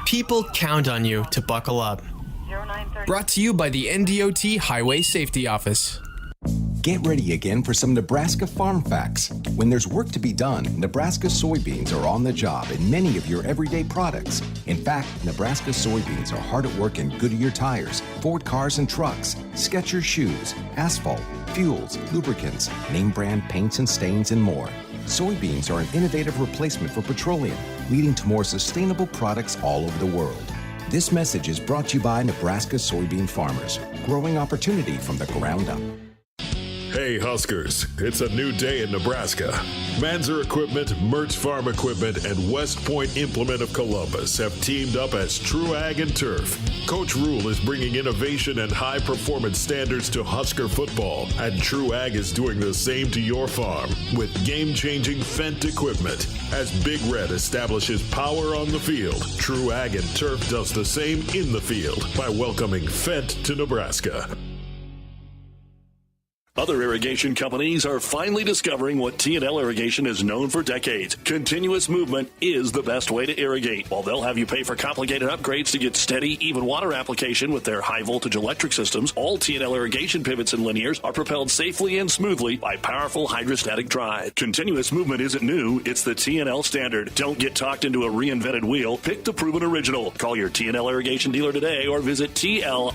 People count on you to buckle up. Brought to you by the NDOT Highway Safety Office. Get ready again for some Nebraska farm facts. When there's work to be done, Nebraska soybeans are on the job in many of your everyday products. In fact, Nebraska soybeans are hard at work in Goodyear tires, Ford cars and trucks, Skechers shoes, asphalt, fuels, lubricants, name brand paints and stains, and more. Soybeans are an innovative replacement for petroleum, leading to more sustainable products all over the world. This message is brought to you by Nebraska soybean farmers, growing opportunity from the ground up. Hey Huskers, it's a new day in Nebraska. Manzer Equipment, Mertz Farm Equipment, and West Point Implement of Columbus have teamed up as True Ag and Turf. Coach Rule is bringing innovation and high performance standards to Husker football, and True Ag is doing the same to your farm with game-changing Fendt equipment. As Big Red establishes power on the field, True Ag and Turf does the same in the field by welcoming Fendt to Nebraska. Other irrigation companies are finally discovering what T&L Irrigation is known for decades. Continuous movement is the best way to irrigate. While they'll have you pay for complicated upgrades to get steady, even water application with their high-voltage electric systems, all T&L Irrigation pivots and linears are propelled safely and smoothly by powerful hydrostatic drive. Continuous movement isn't new, it's the T&L standard. Don't get talked into a reinvented wheel. Pick the proven original. Call your T&L Irrigation dealer today or visit TLIRR.com.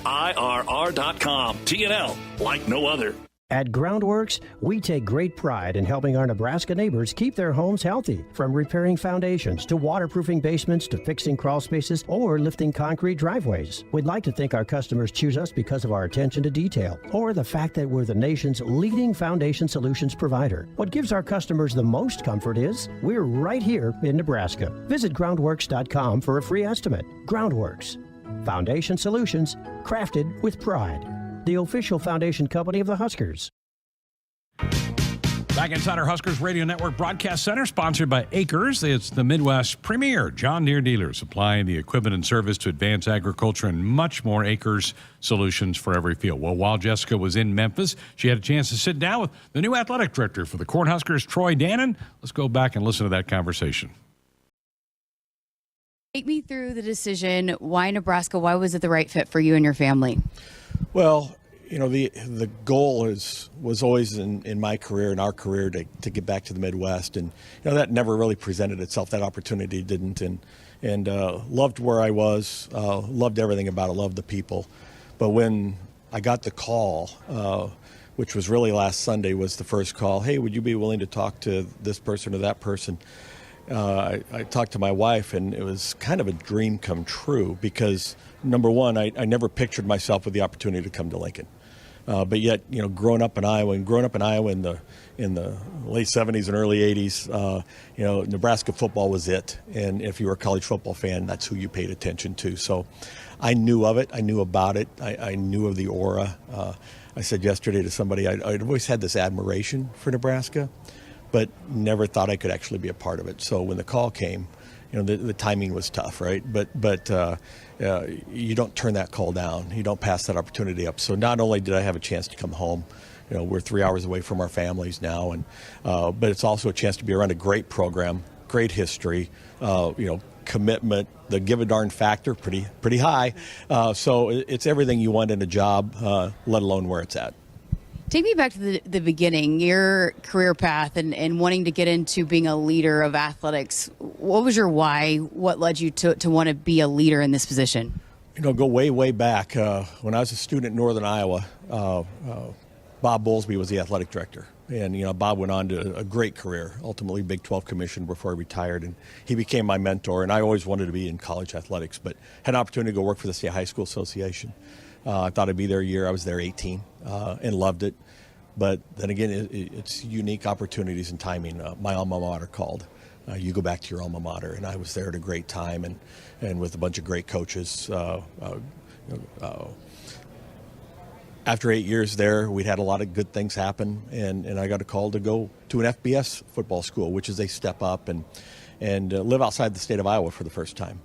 T&L, like no other. At Groundworks, we take great pride in helping our Nebraska neighbors keep their homes healthy. From repairing foundations to waterproofing basements to fixing crawl spaces or lifting concrete driveways. We'd like to think our customers choose us because of our attention to detail or the fact that we're the nation's leading foundation solutions provider. What gives our customers the most comfort is we're right here in Nebraska. Visit groundworks.com for a free estimate. Groundworks. Foundation solutions crafted with pride. The official foundation company of the Huskers. Back inside our Huskers Radio Network Broadcast Center, sponsored by Acres. It's the Midwest premier John Deere dealer supplying the equipment and service to advance agriculture and much more. Acres solutions for every field. Well, while Jessica was in Memphis, she had a chance to sit down with the new athletic director for the Cornhuskers, Troy Dannen. Let's go back and listen to that conversation. Take me through the decision. Why Nebraska? Why was it the right fit for you and your family? Well, you know, the goal was always in my career, in our career, to get back to the Midwest, and you know that never really presented itself. That opportunity didn't, and loved where I was, loved everything about it, loved the people. But when I got the call, which was really last Sunday, was the first call. Hey, would you be willing to talk to this person or that person? I talked to my wife, and it was kind of a dream come true because, number one, I never pictured myself with the opportunity to come to Lincoln. But yet, you know, growing up in Iowa in the late 70s and early 80s, you know, Nebraska football was it. And if you were a college football fan, that's who you paid attention to. So I knew of it. I knew about it. I knew of the aura. I said yesterday to somebody, I'd always had this admiration for Nebraska, but never thought I could actually be a part of it. So when the call came, you know, the timing was tough, right? But you don't turn that call down. You don't pass that opportunity up. So not only did I have a chance to come home, you know, we're 3 hours away from our families now, and but it's also a chance to be around a great program, great history, you know, commitment, the give a darn factor, pretty high. So it's everything you want in a job, let alone where it's at. Take me back to the beginning, your career path and wanting to get into being a leader of athletics. What was your why? What led you to want to be a leader in this position? You know, go way back. When I was a student in northern Iowa, Bob Bowlesby was the athletic director. And, Bob went on to a great career, ultimately Big 12 commissioner before he retired. And he became my mentor. And I always wanted to be in college athletics, but had an opportunity to go work for the State High School Association. I thought I'd be there a year. I was there 18 and loved it. But then again, it's unique opportunities and timing. My alma mater called. You go back to your alma mater. And I was there at a great time and with a bunch of great coaches. After 8 years there, we'd had a lot of good things happen, and I got a call to go to an FBS football school, which is a step up, and live outside the state of Iowa for the first time.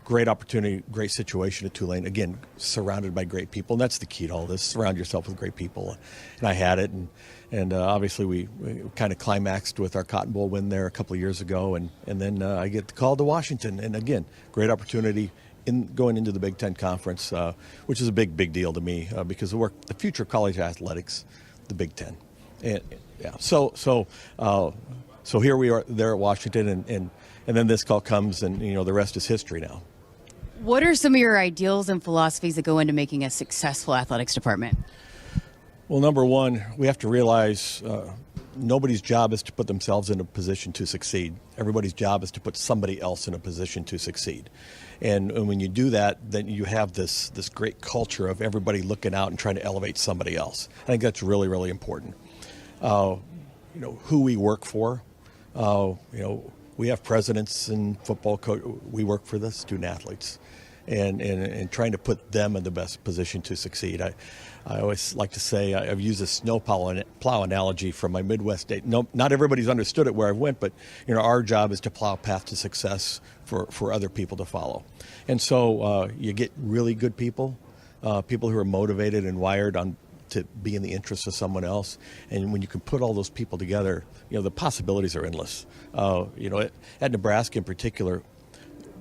Great opportunity, great situation at Tulane. Again, surrounded by great people, and that's the key to all this. Surround yourself with great people, and I had it, and obviously we kind of climaxed with our Cotton Bowl win there a couple of years ago, and then I get the call to Washington, and again, great opportunity. Going into the Big Ten Conference, which is a big deal to me because the future of college athletics, the Big Ten, and yeah. So here we are there at Washington, and then this call comes, and the rest is history now. What are some of your ideals and philosophies that go into making a successful athletics department? Well, number one, we have to realize nobody's job is to put themselves in a position to succeed. Everybody's job is to put somebody else in a position to succeed. And when you do that, then you have this great culture of everybody looking out and trying to elevate somebody else. I think that's really, really important. Who we work for. We have presidents and football coach. We work for the student athletes, and trying to put them in the best position to succeed. I always like to say I've used a snow plow analogy from my Midwest day. No, not everybody's understood it where I went, but our job is to plow a path to success for other people to follow. And so you get really good people, people who are motivated and wired to be in the interest of someone else. And when you can put all those people together, the possibilities are endless. At Nebraska in particular,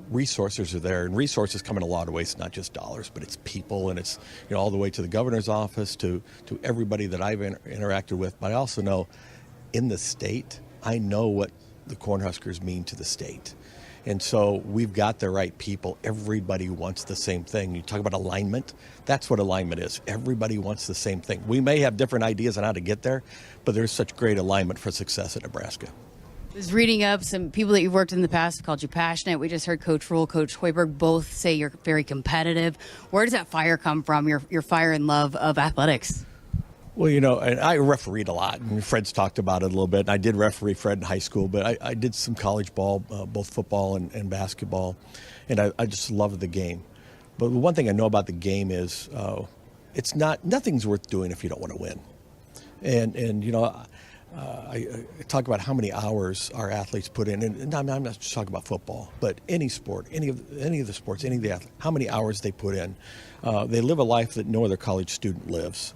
resources are there, and resources come in a lot of ways, not just dollars, but it's people, and it's all the way to the governor's office, to everybody that I've interacted with. But I also know in the state, I know what the Cornhuskers mean to the state. And so we've got the right people. Everybody wants the same thing. You talk about alignment, that's what alignment is. Everybody wants the same thing. We may have different ideas on how to get there, but there's such great alignment for success at Nebraska. I was reading up some people that you've worked in the past have called you passionate. We just heard Coach Rule, Coach Hoiberg both say you're very competitive. Where does that fire come from, your fire and love of athletics? Well, and I refereed a lot, and Fred's talked about it a little bit. And I did referee Fred in high school, but I did some college ball, both football and basketball, and I just loved the game. But the one thing I know about the game is nothing's worth doing if you don't want to win. And I talk about how many hours our athletes put in, and I'm not just talking about football, but any sport, any of the sports, any of the athletes, how many hours they put in. They live a life that no other college student lives.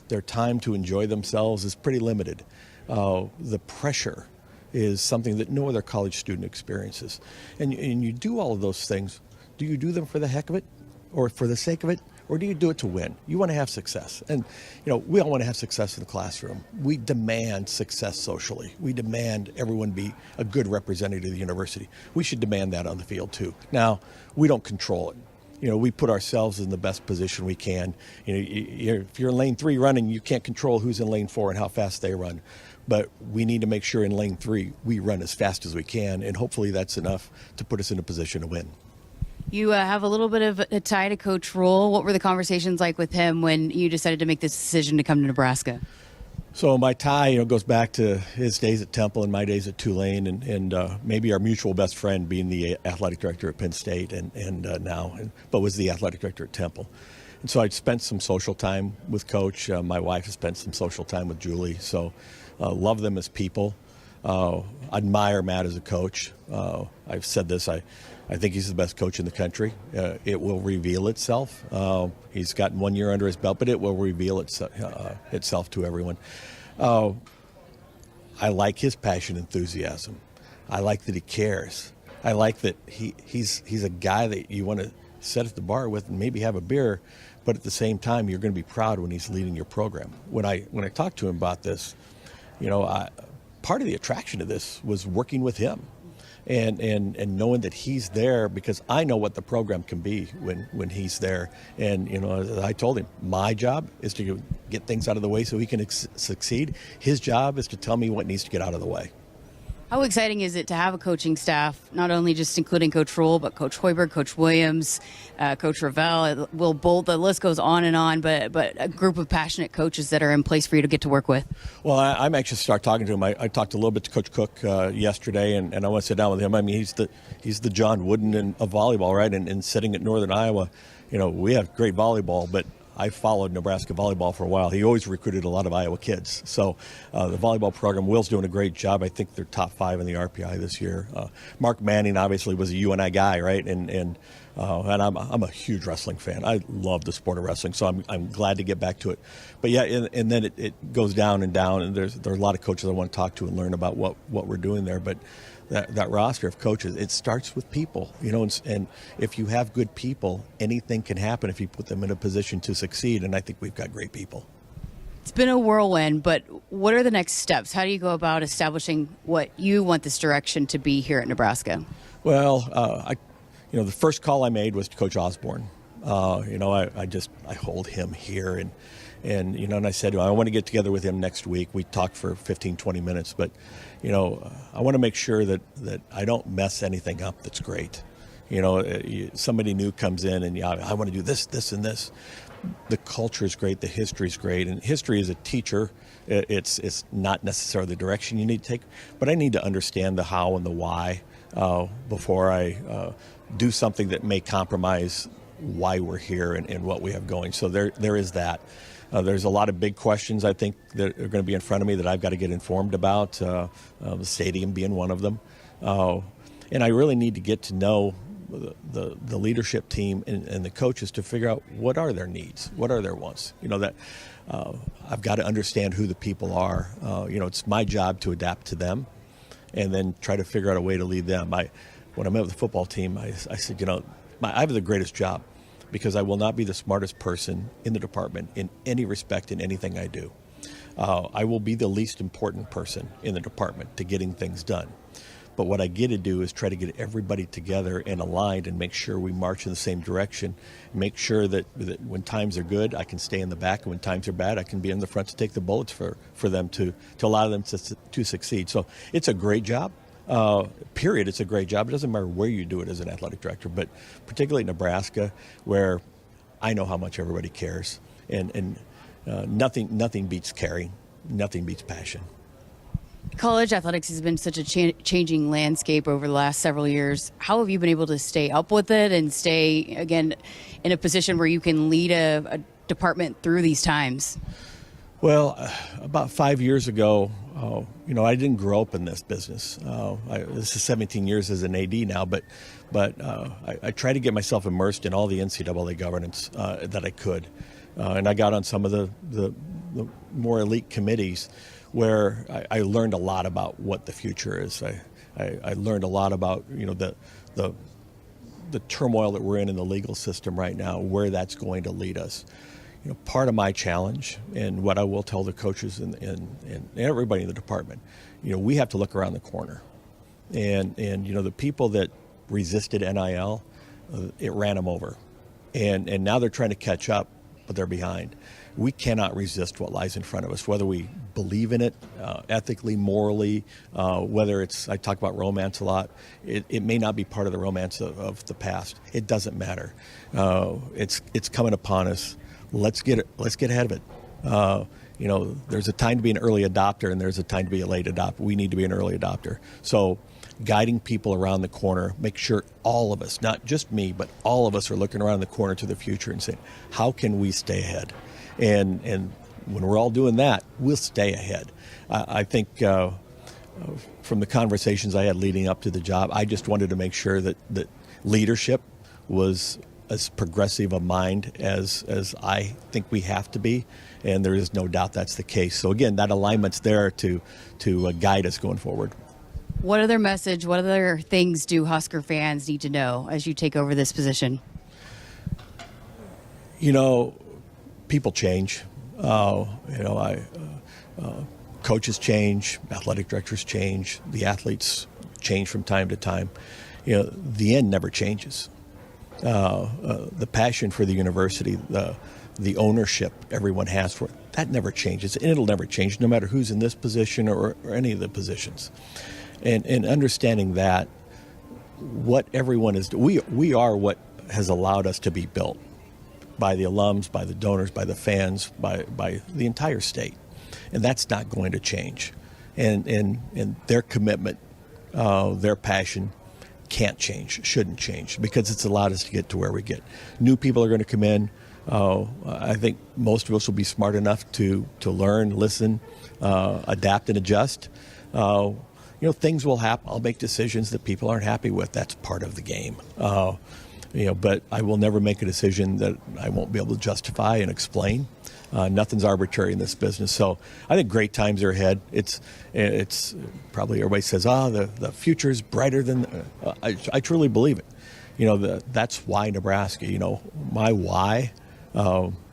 Their time to enjoy themselves is pretty limited. The pressure is something that no other college student experiences. And you do all of those things. Do you do them for the heck of it, or for the sake of it? Or do you do it to win? You want to have success. And, we all want to have success in the classroom. We demand success socially. We demand everyone be a good representative of the university. We should demand that on the field, too. Now, we don't control it. We put ourselves in the best position we can. If you're in lane 3 running, you can't control who's in lane 4 and how fast they run. But we need to make sure in lane 3 we run as fast as we can, and hopefully that's enough to put us in a position to win. You have a little bit of a tie to Coach Rule. What were the conversations like with him when you decided to make this decision to come to Nebraska? So my tie, goes back to his days at Temple and my days at Tulane, and maybe our mutual best friend being the athletic director at Penn State but was the athletic director at Temple. And so I'd spent some social time with Coach. My wife has spent some social time with Julie. So love them as people. Admire Matt as a coach. I've said this. I think he's the best coach in the country. It will reveal itself. He's gotten 1 year under his belt, but it will reveal itself to everyone. I like his passion and enthusiasm. I like that he cares. I like that he's a guy that you want to sit at the bar with and maybe have a beer, but at the same time, you're going to be proud when he's leading your program. When I talked to him about this, part of the attraction to this was working with him. and knowing that he's there, because I know what the program can be when he's there. And, as I told him, my job is to get things out of the way so he can succeed. His job is to tell me what needs to get out of the way. How exciting is it to have a coaching staff, not only just including Coach Rule, but Coach Hoiberg, Coach Williams, Coach Ravel, Will Bolt, the list goes on, but a group of passionate coaches that are in place for you to get to work with? Well, I'm anxious to start talking to him. I talked a little bit to Coach Cook yesterday, and I want to sit down with him. I mean, he's the John Wooden of volleyball, right? And sitting at Northern Iowa, we have great volleyball, but I followed Nebraska volleyball for a while. He always recruited a lot of Iowa kids. So the volleyball program, Will's doing a great job. I think they're top 5 in the RPI this year. Mark Manning obviously was a UNI guy, right? And I'm a huge wrestling fan. I love the sport of wrestling, so I'm glad to get back to it. But yeah, and then it goes down, and there's a lot of coaches I want to talk to and learn about what we're doing there. But that roster of coaches, it starts with people, and if you have good people, anything can happen if you put them in a position to succeed, and I think we've got great people. It's been a whirlwind, but what are the next steps? How do you go about establishing what you want this direction to be here at Nebraska? Well, the first call I made was to Coach Osborne. I hold him here, and I said, I want to get together with him next week. We talked for 15, 20 minutes, but I want to make sure that I don't mess anything up that's great. Somebody new comes in and I want to do this, this, and this. The culture is great, the history is great, and history is a teacher. It's not necessarily the direction you need to take, but I need to understand the how and the why before I do something that may compromise why we're here and what we have going. So there is that. There's a lot of big questions, I think, that are going to be in front of me that I've got to get informed about, the stadium being one of them. And I really need to get to know the leadership team and the coaches to figure out what are their needs, what are their wants. I've got to understand who the people are. It's my job to adapt to them and then try to figure out a way to lead them. When I met with the football team, I said, I have the greatest job, because I will not be the smartest person in the department in any respect in anything I do. I will be the least important person in the department to getting things done. But what I get to do is try to get everybody together and aligned and make sure we march in the same direction, make sure that when times are good, I can stay in the back, and when times are bad, I can be in the front to take the bullets for them to allow them to succeed. So it's a great job. Period. It's a great job. It doesn't matter where you do it as an athletic director, but particularly Nebraska, where I know how much everybody cares, and nothing beats caring, nothing beats passion. College athletics has been such a changing landscape over the last several years. How have you been able to stay up with it and stay, again, in a position where you can lead a department through these times? Well, about 5 years ago, I didn't grow up in this business. This is 17 years as an AD now, but I tried to get myself immersed in all the NCAA governance that I could. And I got on some of the more elite committees where I learned a lot about what the future is. I learned a lot about, the turmoil that we're in the legal system right now, where that's going to lead us. Part of my challenge, and what I will tell the coaches and everybody in the department, we have to look around the corner. And the people that resisted NIL, it ran them over. And now they're trying to catch up, but they're behind. We cannot resist what lies in front of us, whether we believe in it ethically, morally, whether it's, I talk about romance a lot. It may not be part of the romance of the past. It doesn't matter. It's coming upon us. Let's get ahead of it. There's a time to be an early adopter and there's a time to be a late adopter. We need to be an early adopter. So guiding people around the corner, make sure all of us, not just me, but all of us are looking around the corner to the future and saying, how can we stay ahead? And when we're all doing that, we'll stay ahead. I think from the conversations I had leading up to the job, I just wanted to make sure that leadership was as progressive a mind as I think we have to be, and there is no doubt that's the case. So again, that alignment's there to guide us going forward. What other message, what other things do Husker fans need to know as you take over this position? People change. Coaches change, athletic directors change, the athletes change from time to time. The end never changes. The passion for the university, the ownership everyone has for it, that never changes, and it'll never change no matter who's in this position or any of the positions. And understanding that what everyone is, we are what has allowed us to be built by the alums, by the donors, by the fans, by the entire state. And that's not going to change. And their commitment, their passion can't change, shouldn't change, because it's allowed us to get to where we get. New people are going to come in. I think most of us will be smart enough to learn, listen, adapt, and adjust. Things will happen. I'll make decisions that people aren't happy with. That's part of the game. But I will never make a decision that I won't be able to justify and explain. Nothing's arbitrary in this business. So I think great times are ahead. It's probably everybody says, the future is brighter than, I truly believe it. That's why Nebraska, my why,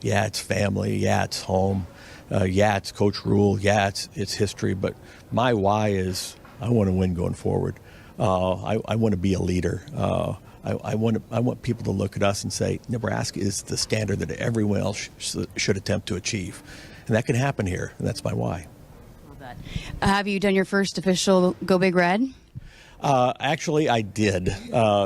it's family, it's home, it's Coach Rule, it's history, but my why is I want to win going forward. I want to be a leader. I want people to look at us and say, Nebraska is the standard that everyone else should attempt to achieve. And that can happen here, and that's my why. Love that. Have you done your first official Go Big Red? Actually, I did.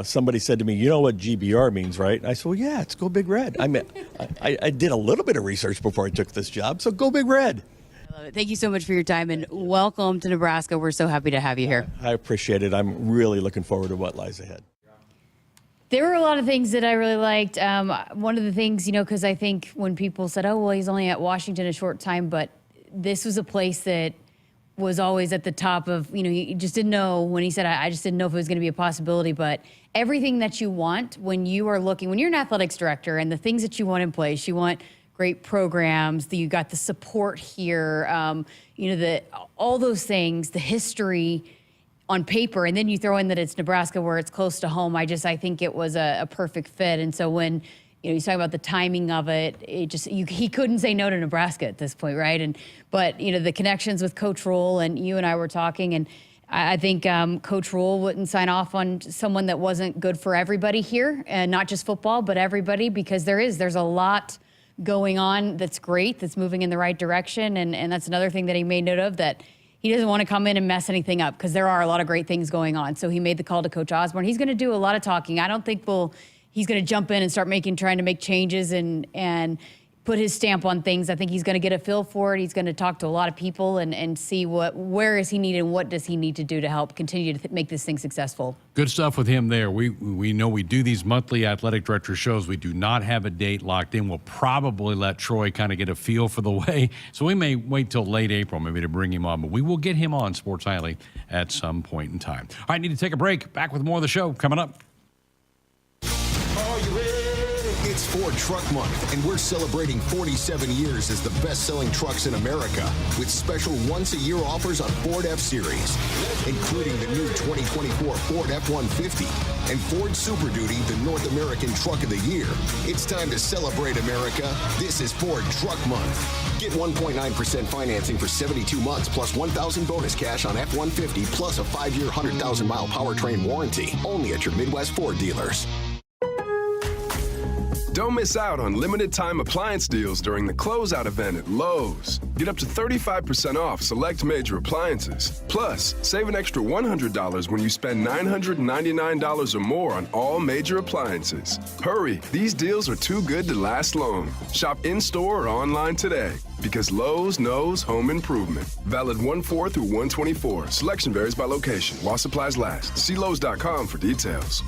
Somebody said to me, you know what GBR means, right? I said, well, yeah, it's Go Big Red. I did a little bit of research before I took this job, so Go Big Red. I love it. Thank you so much for your time, and welcome to Nebraska. We're so happy to have you here. I appreciate it. I'm really looking forward to what lies ahead. There were a lot of things that I really liked. One of the things, because I think when people said, oh, well, he's only at Washington a short time, but this was a place that was always at the top of, you just didn't know when he said, I just didn't know if it was going to be a possibility, but everything that you want when you are looking, when you're an athletics director and the things that you want in place, you want great programs, you got the support here, all those things, the history on paper, and then you throw in that it's Nebraska where it's close to home. I think it was a perfect fit. And so when he's talking about the timing of it, he couldn't say no to Nebraska at this point, right? But the connections with Coach Rule, and you and I were talking, and I think Coach Rule wouldn't sign off on someone that wasn't good for everybody here, and not just football, but everybody, because there's a lot going on that's great, that's moving in the right direction, and that's another thing that he made note of, that he doesn't want to come in and mess anything up, because there are a lot of great things going on. So he made the call to Coach Osborne. He's going to do a lot of talking. I don't think he's going to jump in and start trying to make changes and put his stamp on things. I think he's going to get a feel for it. He's going to talk to a lot of people and see where is he needed and what does he need to do to help continue to make this thing successful. Good stuff with him there. We know we do these monthly athletic director shows. We do not have a date locked in. We'll probably let Troy kind of get a feel for the way. So we may wait till late April maybe to bring him on, but we will get him on Sports Nightly at some point in time. All right, need to take a break. Back with more of the show coming up. It's Ford Truck Month, and we're celebrating 47 years as the best-selling trucks in America with special once-a-year offers on Ford F-Series, including the new 2024 Ford F-150 and Ford Super Duty, the North American Truck of the Year. It's time to celebrate America. This is Ford Truck Month. Get 1.9% financing for 72 months plus $1,000 bonus cash on F-150 plus a 5-year 100,000-mile powertrain warranty. Only at your Midwest Ford dealers. Don't miss out on limited-time appliance deals during the closeout event at Lowe's. Get up to 35% off select major appliances. Plus, save an extra $100 when you spend $999 or more on all major appliances. Hurry, these deals are too good to last long. Shop in-store or online today, because Lowe's knows home improvement. Valid 1/4 through 1/24. Selection varies by location. While supplies last. See Lowe's.com for details.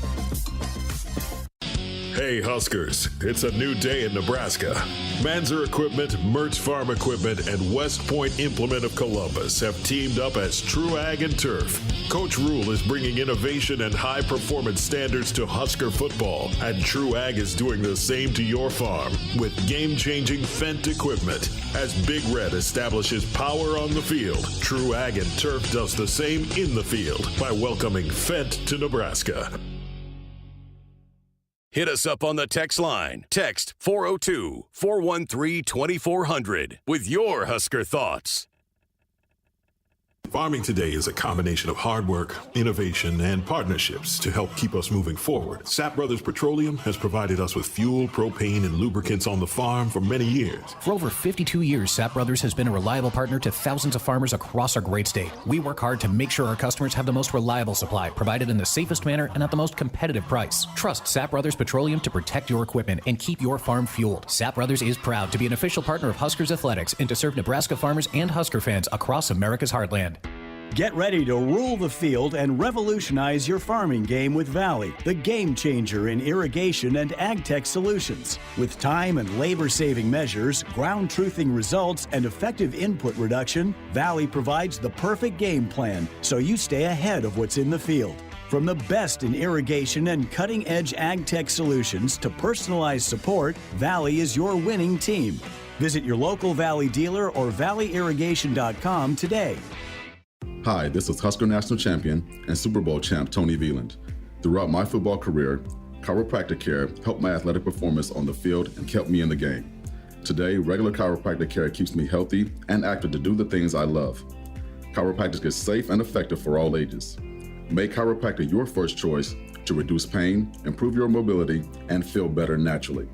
Hey Huskers, it's a new day in Nebraska. Manzer Equipment, Mertz Farm Equipment, and West Point Implement of Columbus have teamed up as True Ag and Turf. Coach Rule is bringing innovation and high-performance standards to Husker football, and True Ag is doing the same to your farm with game-changing Fendt equipment. As Big Red establishes power on the field, True Ag and Turf does the same in the field by welcoming Fendt to Nebraska. Hit us up on the text line. Text 402-413-2400 with your Husker thoughts. Farming today is a combination of hard work, innovation, and partnerships to help keep us moving forward. Sap Brothers Petroleum has provided us with fuel, propane, and lubricants on the farm for many years. For over 52 years, Sap Brothers has been a reliable partner to thousands of farmers across our great state. We work hard to make sure our customers have the most reliable supply, provided in the safest manner and at the most competitive price. Trust Sap Brothers Petroleum to protect your equipment and keep your farm fueled. Sap Brothers is proud to be an official partner of Huskers Athletics and to serve Nebraska farmers and Husker fans across America's heartland. Get ready to rule the field and revolutionize your farming game with Valley, the game changer in irrigation and ag tech solutions. With time and labor-saving measures, ground truthing results, and effective input reduction, Valley provides the perfect game plan so you stay ahead of what's in the field. From the best in irrigation and cutting-edge ag tech solutions to personalized support, Valley is your winning team. Visit your local Valley dealer or valleyirrigation.com today. Hi, this is Husker National Champion and Super Bowl champ Tony Veland. Throughout my football career, chiropractic care helped my athletic performance on the field and kept me in the game. Today, regular chiropractic care keeps me healthy and active to do the things I love. Chiropractic is safe and effective for all ages. Make chiropractic your first choice to reduce pain, improve your mobility, and feel better naturally.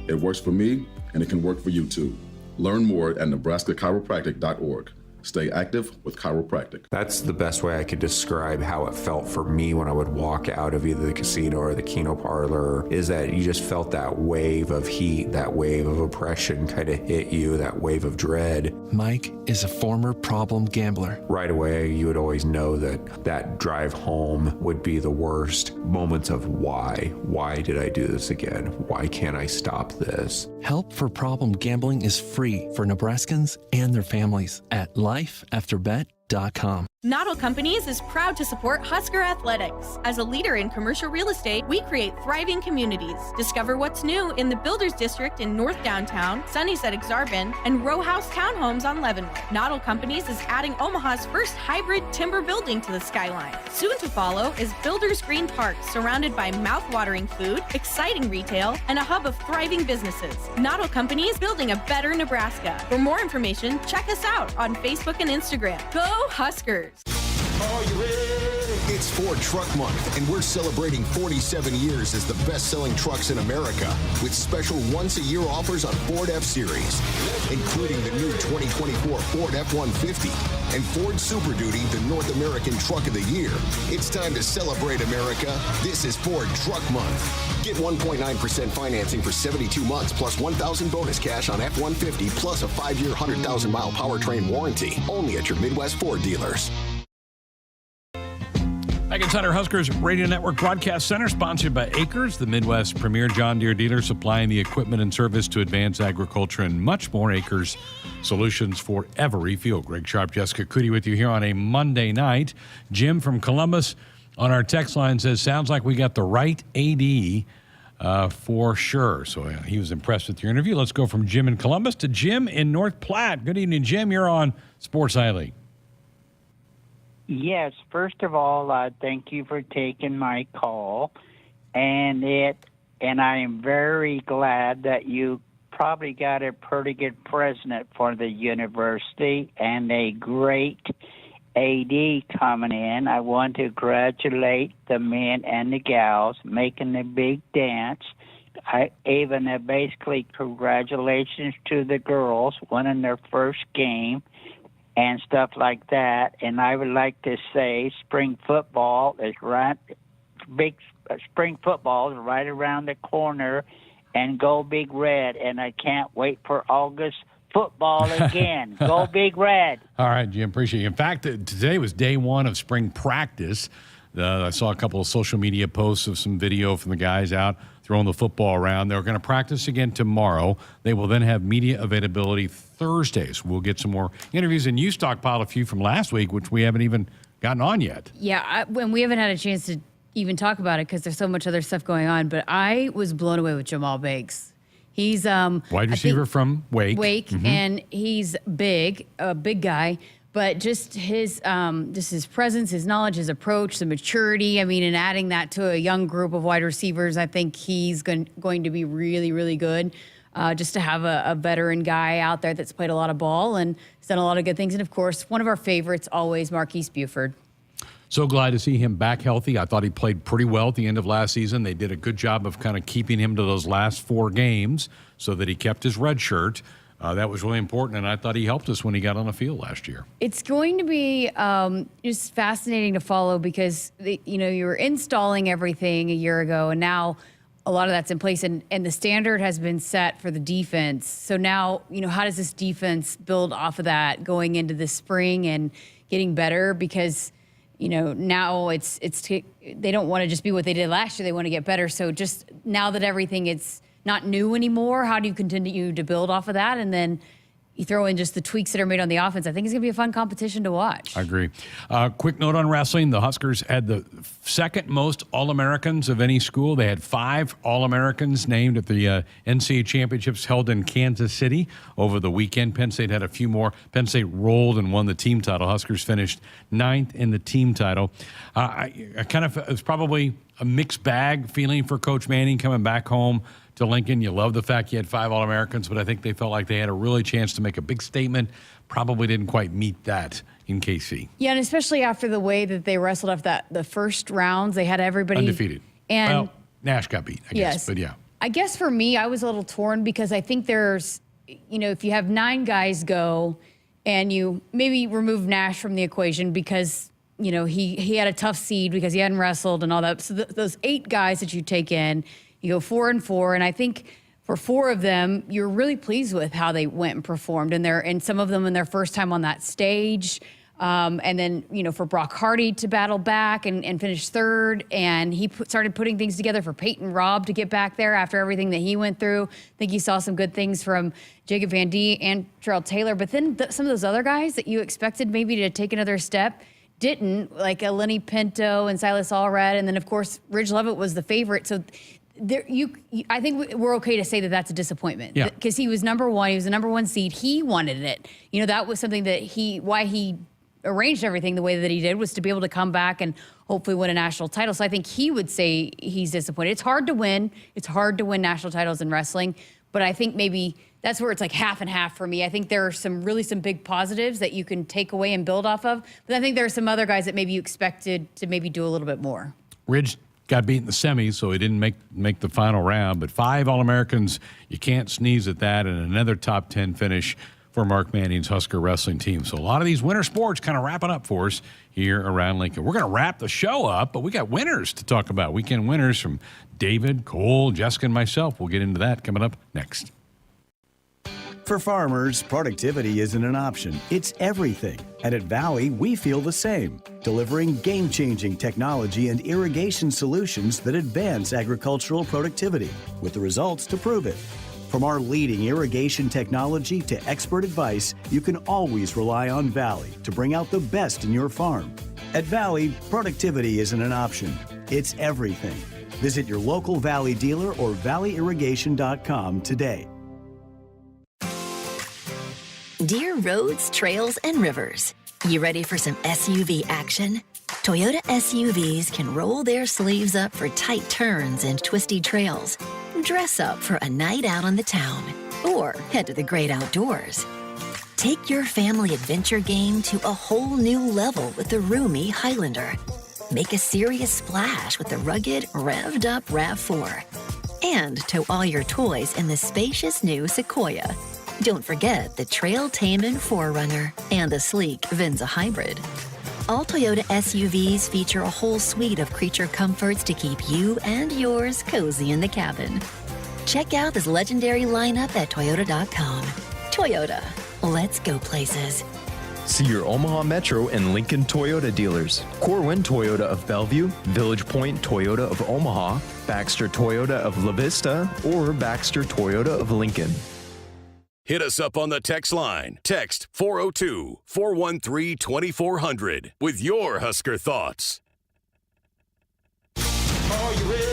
It works for me, and it can work for you too. Learn more at nebraska-chiropractic.org. Stay active with chiropractic. That's the best way I could describe how it felt for me when I would walk out of either the casino or the Keno parlor, is that you just felt that wave of heat, that wave of oppression kind of hit you, that wave of dread. Mike is a former problem gambler. Right away, you would always know that that drive home would be the worst moments of why. Why did I do this again? Why can't I stop this? Help for problem gambling is free for Nebraskans and their families at lifeafterbet.com. Noddle Companies is proud to support Husker Athletics. As a leader in commercial real estate, we create thriving communities. Discover what's new in the Builders District in North Downtown, Sunnyside Exarban, and row house townhomes on Leavenworth. Noddle Companies is adding Omaha's first hybrid timber building to the skyline. Soon to follow is Builders Green Park, surrounded by mouth-watering food, exciting retail, and a hub of thriving businesses. Noddle Companies, building a better Nebraska. For more information, check us out on Facebook and Instagram. Go Huskers! Are you ready? It's Ford Truck Month, and we're celebrating 47 years as the best-selling trucks in America with special once-a-year offers on Ford F-Series, including the new 2024 Ford F-150 and Ford Super Duty, the North American Truck of the Year. It's time to celebrate America. This is Ford Truck Month. Get 1.9% financing for 72 months plus $1,000 bonus cash on F-150 plus a 5-year, 100,000-mile powertrain warranty. Only at your Midwest Ford dealers. Back inside our Huskers Radio Network Broadcast Center, sponsored by Acres, the Midwest's premier John Deere dealer, supplying the equipment and service to advance agriculture and much more. Acres, solutions for every field. Greg Sharpe, Jessica Coody with you here on a Monday night. Jim from Columbus on our text line says, sounds like we got the right AD for sure. So he was impressed with your interview. Let's go from Jim in Columbus to Jim in North Platte. Good evening, Jim. You're on Sports Nightly. Yes, first of all, thank you for taking my call, and I am very glad that you probably got a pretty good president for the university and a great AD coming in. I want to congratulate the men and the gals making the big dance. Basically congratulations to the girls winning their first game and stuff like that. And I would like to say spring football is right around the corner, and go Big Red. And I can't wait for August football again. Go Big Red. All right, Jim, appreciate it. In fact, today was day one of spring practice. I saw a couple of social media posts of some video from the guys out throwing the football around. They're going to practice again tomorrow. They will then have media availability Thursdays. We'll get some more interviews, and you stockpiled a few from last week, which we haven't even gotten on yet. Yeah, and we haven't had a chance to even talk about it because there's so much other stuff going on, but I was blown away with Jamal Baggs. He's wide receiver from Wake. Mm-hmm. And he's big, a big guy. But just his presence, his knowledge, his approach, the maturity. I mean, and adding that to a young group of wide receivers, I think he's going to be really, really good. just to have a veteran guy out there that's played a lot of ball and has done a lot of good things. And, of course, one of our favorites always, Marquise Buford. So glad to see him back healthy. I thought he played pretty well at the end of last season. They did a good job of kind of keeping him to those last 4 games so that he kept his red shirt. That was really important, and I thought he helped us when he got on the field last year. It's going to be just fascinating to follow because, you were installing everything a year ago, and now a lot of that's in place, and the standard has been set for the defense. So now, how does this defense build off of that going into the spring and getting better? Because now they don't want to just be what they did last year. They want to get better. So just now that everything it's not new anymore, how do you continue to build off of that? And then you throw in just the tweaks that are made on the offense. I think it's going to be a fun competition to watch. I agree. Quick note on wrestling. The Huskers had the second most All-Americans of any school. They had 5 All-Americans named at the NCAA championships held in Kansas City over the weekend. Penn State had a few more. Penn State rolled and won the team title. Huskers finished 9th in the team title. I kind of, it's probably a mixed bag feeling for Coach Manning coming back home to Lincoln. You love the fact he had 5 All-Americans, but I think they felt like they had a really chance to make a big statement. Probably didn't quite meet that in KC. Yeah, and especially after the way that they wrestled off the first rounds, they had everybody undefeated. And Nash got beat, I guess. But yeah. I guess for me, I was a little torn because I think there's, if you have 9 guys go and you maybe remove Nash from the equation because, he had a tough seed because he hadn't wrestled and all that. So those 8 guys that you take in, you go 4 and 4, and I think for 4 of them, you're really pleased with how they went and performed, and some of them in their first time on that stage. And then, for Brock Hardy to battle back and finish 3rd, and he started putting things together for Peyton Robb to get back there after everything that he went through. I think you saw some good things from Jacob Van Dee and Terrell Taylor, but then some of those other guys that you expected maybe to take another step didn't, like Lenny Pinto and Silas Allred, and then, of course, Ridge Levitt was the favorite. So I think we're okay to say that that's a disappointment. Yeah. Because he was number 1. He was the number 1 seed. He wanted it. That was something that why he arranged everything the way that he did was to be able to come back and hopefully win a national title. So I think he would say he's disappointed. It's hard to win. It's hard to win national titles in wrestling. But I think maybe that's where it's like half and half for me. I think there are some big positives that you can take away and build off of. But I think there are some other guys that maybe you expected to maybe do a little bit more. Ridge got beat in the semis, so he didn't make the final round. But 5 All-Americans, you can't sneeze at that, and another top 10 finish for Mark Manning's Husker wrestling team. So a lot of these winter sports kind of wrapping up for us here around Lincoln. We're going to wrap the show up, but we got winners to talk about. Weekend winners from David, Cole, Jessica, and myself. We'll get into that coming up next. For farmers, productivity isn't an option, it's everything. And at Valley, we feel the same, delivering game-changing technology and irrigation solutions that advance agricultural productivity, with the results to prove it. From our leading irrigation technology to expert advice, you can always rely on Valley to bring out the best in your farm. At Valley, productivity isn't an option, it's everything. Visit your local Valley dealer or valleyirrigation.com today. Dear roads, trails, and rivers, you ready for some SUV action? Toyota SUVs can roll their sleeves up for tight turns and twisty trails, dress up for a night out on the town, or head to the great outdoors. Take your family adventure game to a whole new level with the roomy Highlander. Make a serious splash with the rugged, revved-up RAV4. And tow all your toys in the spacious new Sequoia. Don't forget the trail-taming 4Runner and the sleek Venza Hybrid. All Toyota SUVs feature a whole suite of creature comforts to keep you and yours cozy in the cabin. Check out this legendary lineup at Toyota.com. Toyota, let's go places. See your Omaha Metro and Lincoln Toyota dealers. Corwin Toyota of Bellevue, Village Point Toyota of Omaha, Baxter Toyota of La Vista, or Baxter Toyota of Lincoln. Hit us up on the text line. Text 402-413-2400 with your Husker thoughts. Are you ready?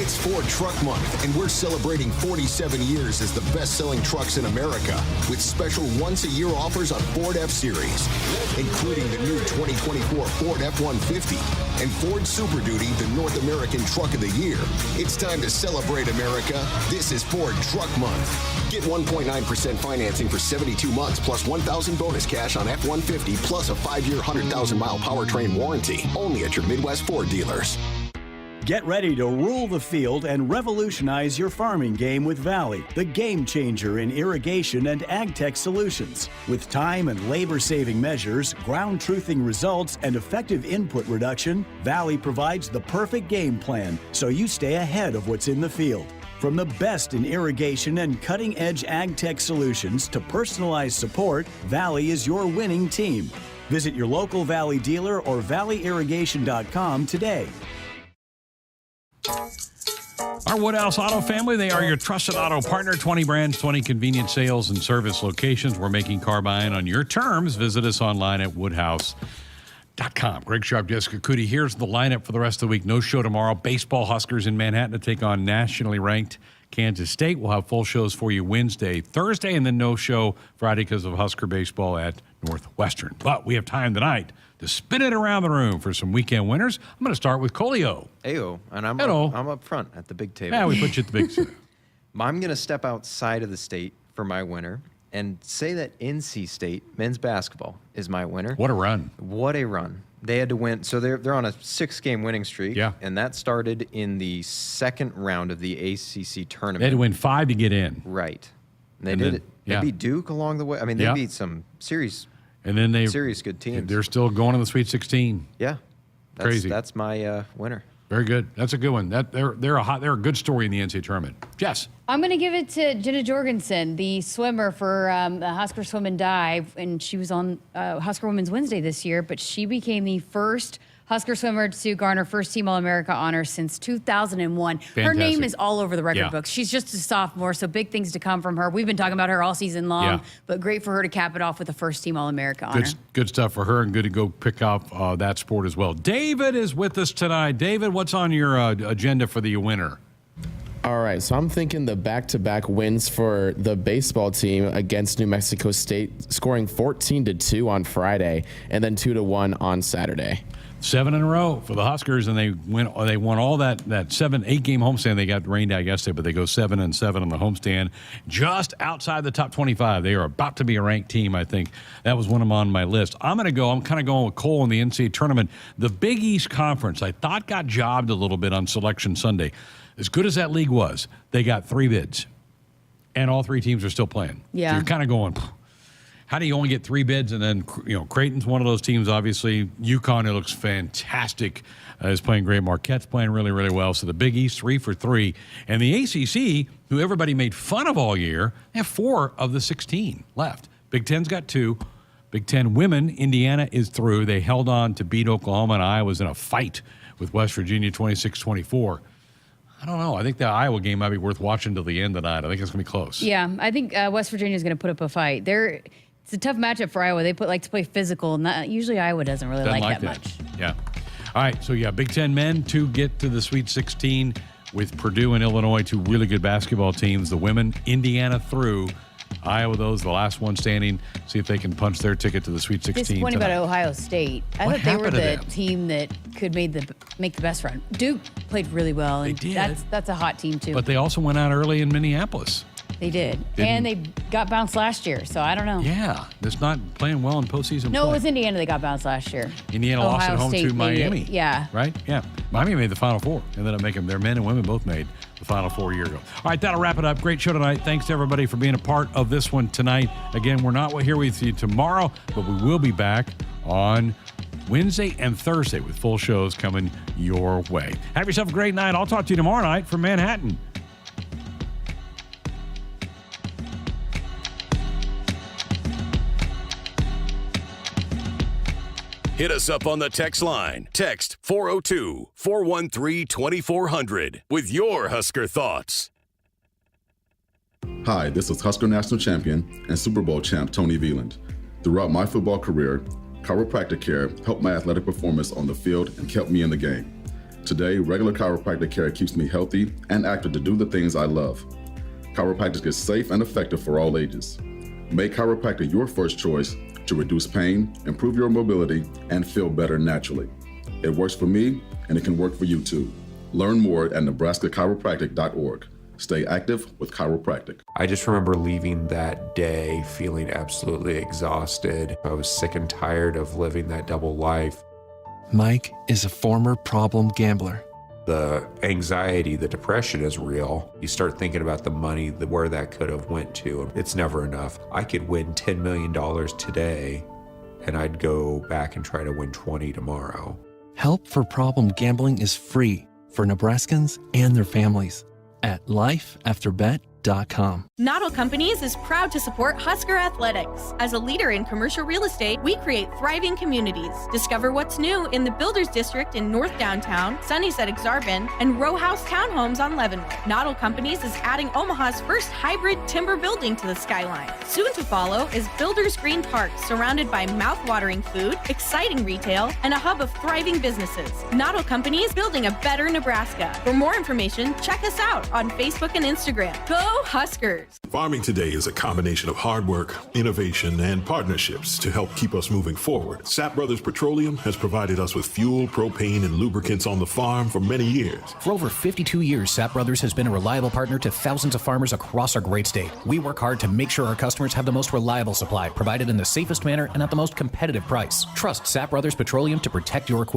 It's Ford Truck Month, and we're celebrating 47 years as the best-selling trucks in America with special once-a-year offers on Ford F-Series, including the new 2024 Ford F-150, and Ford Super Duty the North American Truck of the Year. It's time to celebrate America. This is Ford Truck Month. Get 1.9% financing for 72 months plus $1,000 bonus cash on F-150 plus a 5-year 100,000-mile powertrain warranty. Only at your Midwest Ford dealers. Get ready to rule the field and revolutionize your farming game with Valley, the game changer in irrigation and ag tech solutions. With time and labor-saving measures, ground truthing results, and effective input reduction, Valley provides the perfect game plan so you stay ahead of what's in the field. From the best in irrigation and cutting-edge ag tech solutions to personalized support, Valley is your winning team. Visit your local Valley dealer or valleyirrigation.com today. Our Woodhouse Auto family, they are your trusted auto partner. 20 brands, 20 convenient sales and service locations. We're making car buying on your terms. Visit us online at woodhouse.com. Greg Sharpe, Jessica Coody. Here's the lineup for the rest of the week. No show tomorrow. Baseball Huskers in Manhattan to take on nationally ranked Kansas State. We'll have full shows for you Wednesday, Thursday, and then no show Friday because of Husker baseball at Northwestern. But we have time tonight to spin it around the room for some weekend winners. I'm going to start with Colio. Ayo, and I'm up front at the big table. Yeah, we put you at the big table. I'm going to step outside of the state for my winner and say that NC State men's basketball is my winner. What a run. What a run. They had to win. So they're on a 6-game winning streak. Yeah. And that started in the second round of the ACC tournament. They had to win 5 to get in. Right. And they did it. They beat Duke along the way. I mean, they beat some serious good teams. They're still going to the Sweet 16. Yeah. Crazy. That's my winner. Very good. That's a good one. They're a good story in the NCAA tournament. Jess. I'm going to give it to Jenna Jorgensen, the swimmer for the Husker Swim and Dive, and she was on Husker Women's Wednesday this year, but she became the first Husker swimmer to garner first-team All-America honors since 2001. Fantastic. Her name is all over the record books. She's just a sophomore, so big things to come from her. We've been talking about her all season long, but great for her to cap it off with a first-team All-America honor. Good stuff for her, and good to go pick up that sport as well. David is with us tonight. David, what's on your agenda for the winner? All right, so I'm thinking the back-to-back wins for the baseball team against New Mexico State, scoring 14-2 on Friday and then 2-1 on Saturday. 7 in a row for the Huskers, and they won all that 7-8 game homestand. They got rained out yesterday, but they go 7-7 on the homestand, just outside the top 25. They are about to be a ranked team, I think. That was one of them on my list. I'm kind of going with Cole in the NCAA tournament. The Big East Conference, I thought got jobbed a little bit on Selection Sunday. As good as that league was, they got 3 bids, and all 3 teams are still playing. Yeah. So you're kind of going, how do you only get 3 bids? And then, Creighton's one of those teams, obviously. UConn, it looks fantastic, is playing great. Marquette's playing really, really well. So the Big East, 3 for 3. And the ACC, who everybody made fun of all year, they have 4 of the 16 left. Big Ten's got 2. Big Ten women, Indiana is through. They held on to beat Oklahoma, and Iowa's in a fight with West Virginia, 26-24. I don't know. I think the Iowa game might be worth watching till the end of the night. I think it's going to be close. Yeah, I think West Virginia is going to put up a fight. It's a tough matchup for Iowa. They like to play physical, and usually Iowa doesn't really like that much. Yeah. All right, so Big Ten men to get to the Sweet 16 with Purdue and Illinois, 2 really good basketball teams. The women, Indiana through. Iowa, the last one standing. See if they can punch their ticket to the Sweet 16 Disappointing tonight. about Ohio State. I thought they were the team that could make the best run. Duke played really well, and they did. That's a hot team too. But they also went out early in Minneapolis. They did. And they got bounced last year, so I don't know. Yeah, it's not playing well in postseason No, play. it was Indiana that got bounced last year. Indiana Ohio lost at home State to Miami. Yeah. Right? Yeah. Miami made the Final Four. Ended up making their men and women both made the Final Four a year ago. All right, that'll wrap it up. Great show tonight. Thanks to everybody for being a part of this one tonight. Again, we're not here with you tomorrow, but we will be back on Wednesday and Thursday with full shows coming your way. Have yourself a great night. I'll talk to you tomorrow night from Manhattan. Hit us up on the text line. Text 402-413-2400 with your Husker thoughts. Hi, this is Husker National Champion and Super Bowl champ Tony Veland. Throughout my football career, chiropractic care helped my athletic performance on the field and kept me in the game. Today, regular chiropractic care keeps me healthy and active to do the things I love. Chiropractic is safe and effective for all ages. Make chiropractic your first choice to reduce pain, improve your mobility, and feel better naturally. It works for me, and it can work for you too. Learn more at nebraska-chiropractic.org. Stay active with chiropractic. I just remember leaving that day feeling absolutely exhausted. I was sick and tired of living that double life. Mike is a former problem gambler. The anxiety, the depression is real. You start thinking about the money, where that could have went to. It's never enough. I could win $10 million today, and I'd go back and try to win 20 tomorrow. Help for problem gambling is free for Nebraskans and their families at lifeafterbet.com. Noddle Companies is proud to support Husker Athletics. As a leader in commercial real estate, we create thriving communities. Discover what's new in the Builders District in North Downtown, Sunnyside-Exarban, and row house townhomes on Leavenworth. Noddle Companies is adding Omaha's first hybrid timber building to the skyline. Soon to follow is Builders Green Park, surrounded by mouth-watering food, exciting retail, and a hub of thriving businesses. Noddle Companies, building a better Nebraska. For more information, check us out on Facebook and Instagram. Go Huskers! Farming today is a combination of hard work, innovation, and partnerships to help keep us moving forward. Sapp Brothers Petroleum has provided us with fuel, propane, and lubricants on the farm for many years. For over 52 years, Sapp Brothers has been a reliable partner to thousands of farmers across our great state. We work hard to make sure our customers have the most reliable supply, provided in the safest manner and at the most competitive price. Trust Sapp Brothers Petroleum to protect your equipment.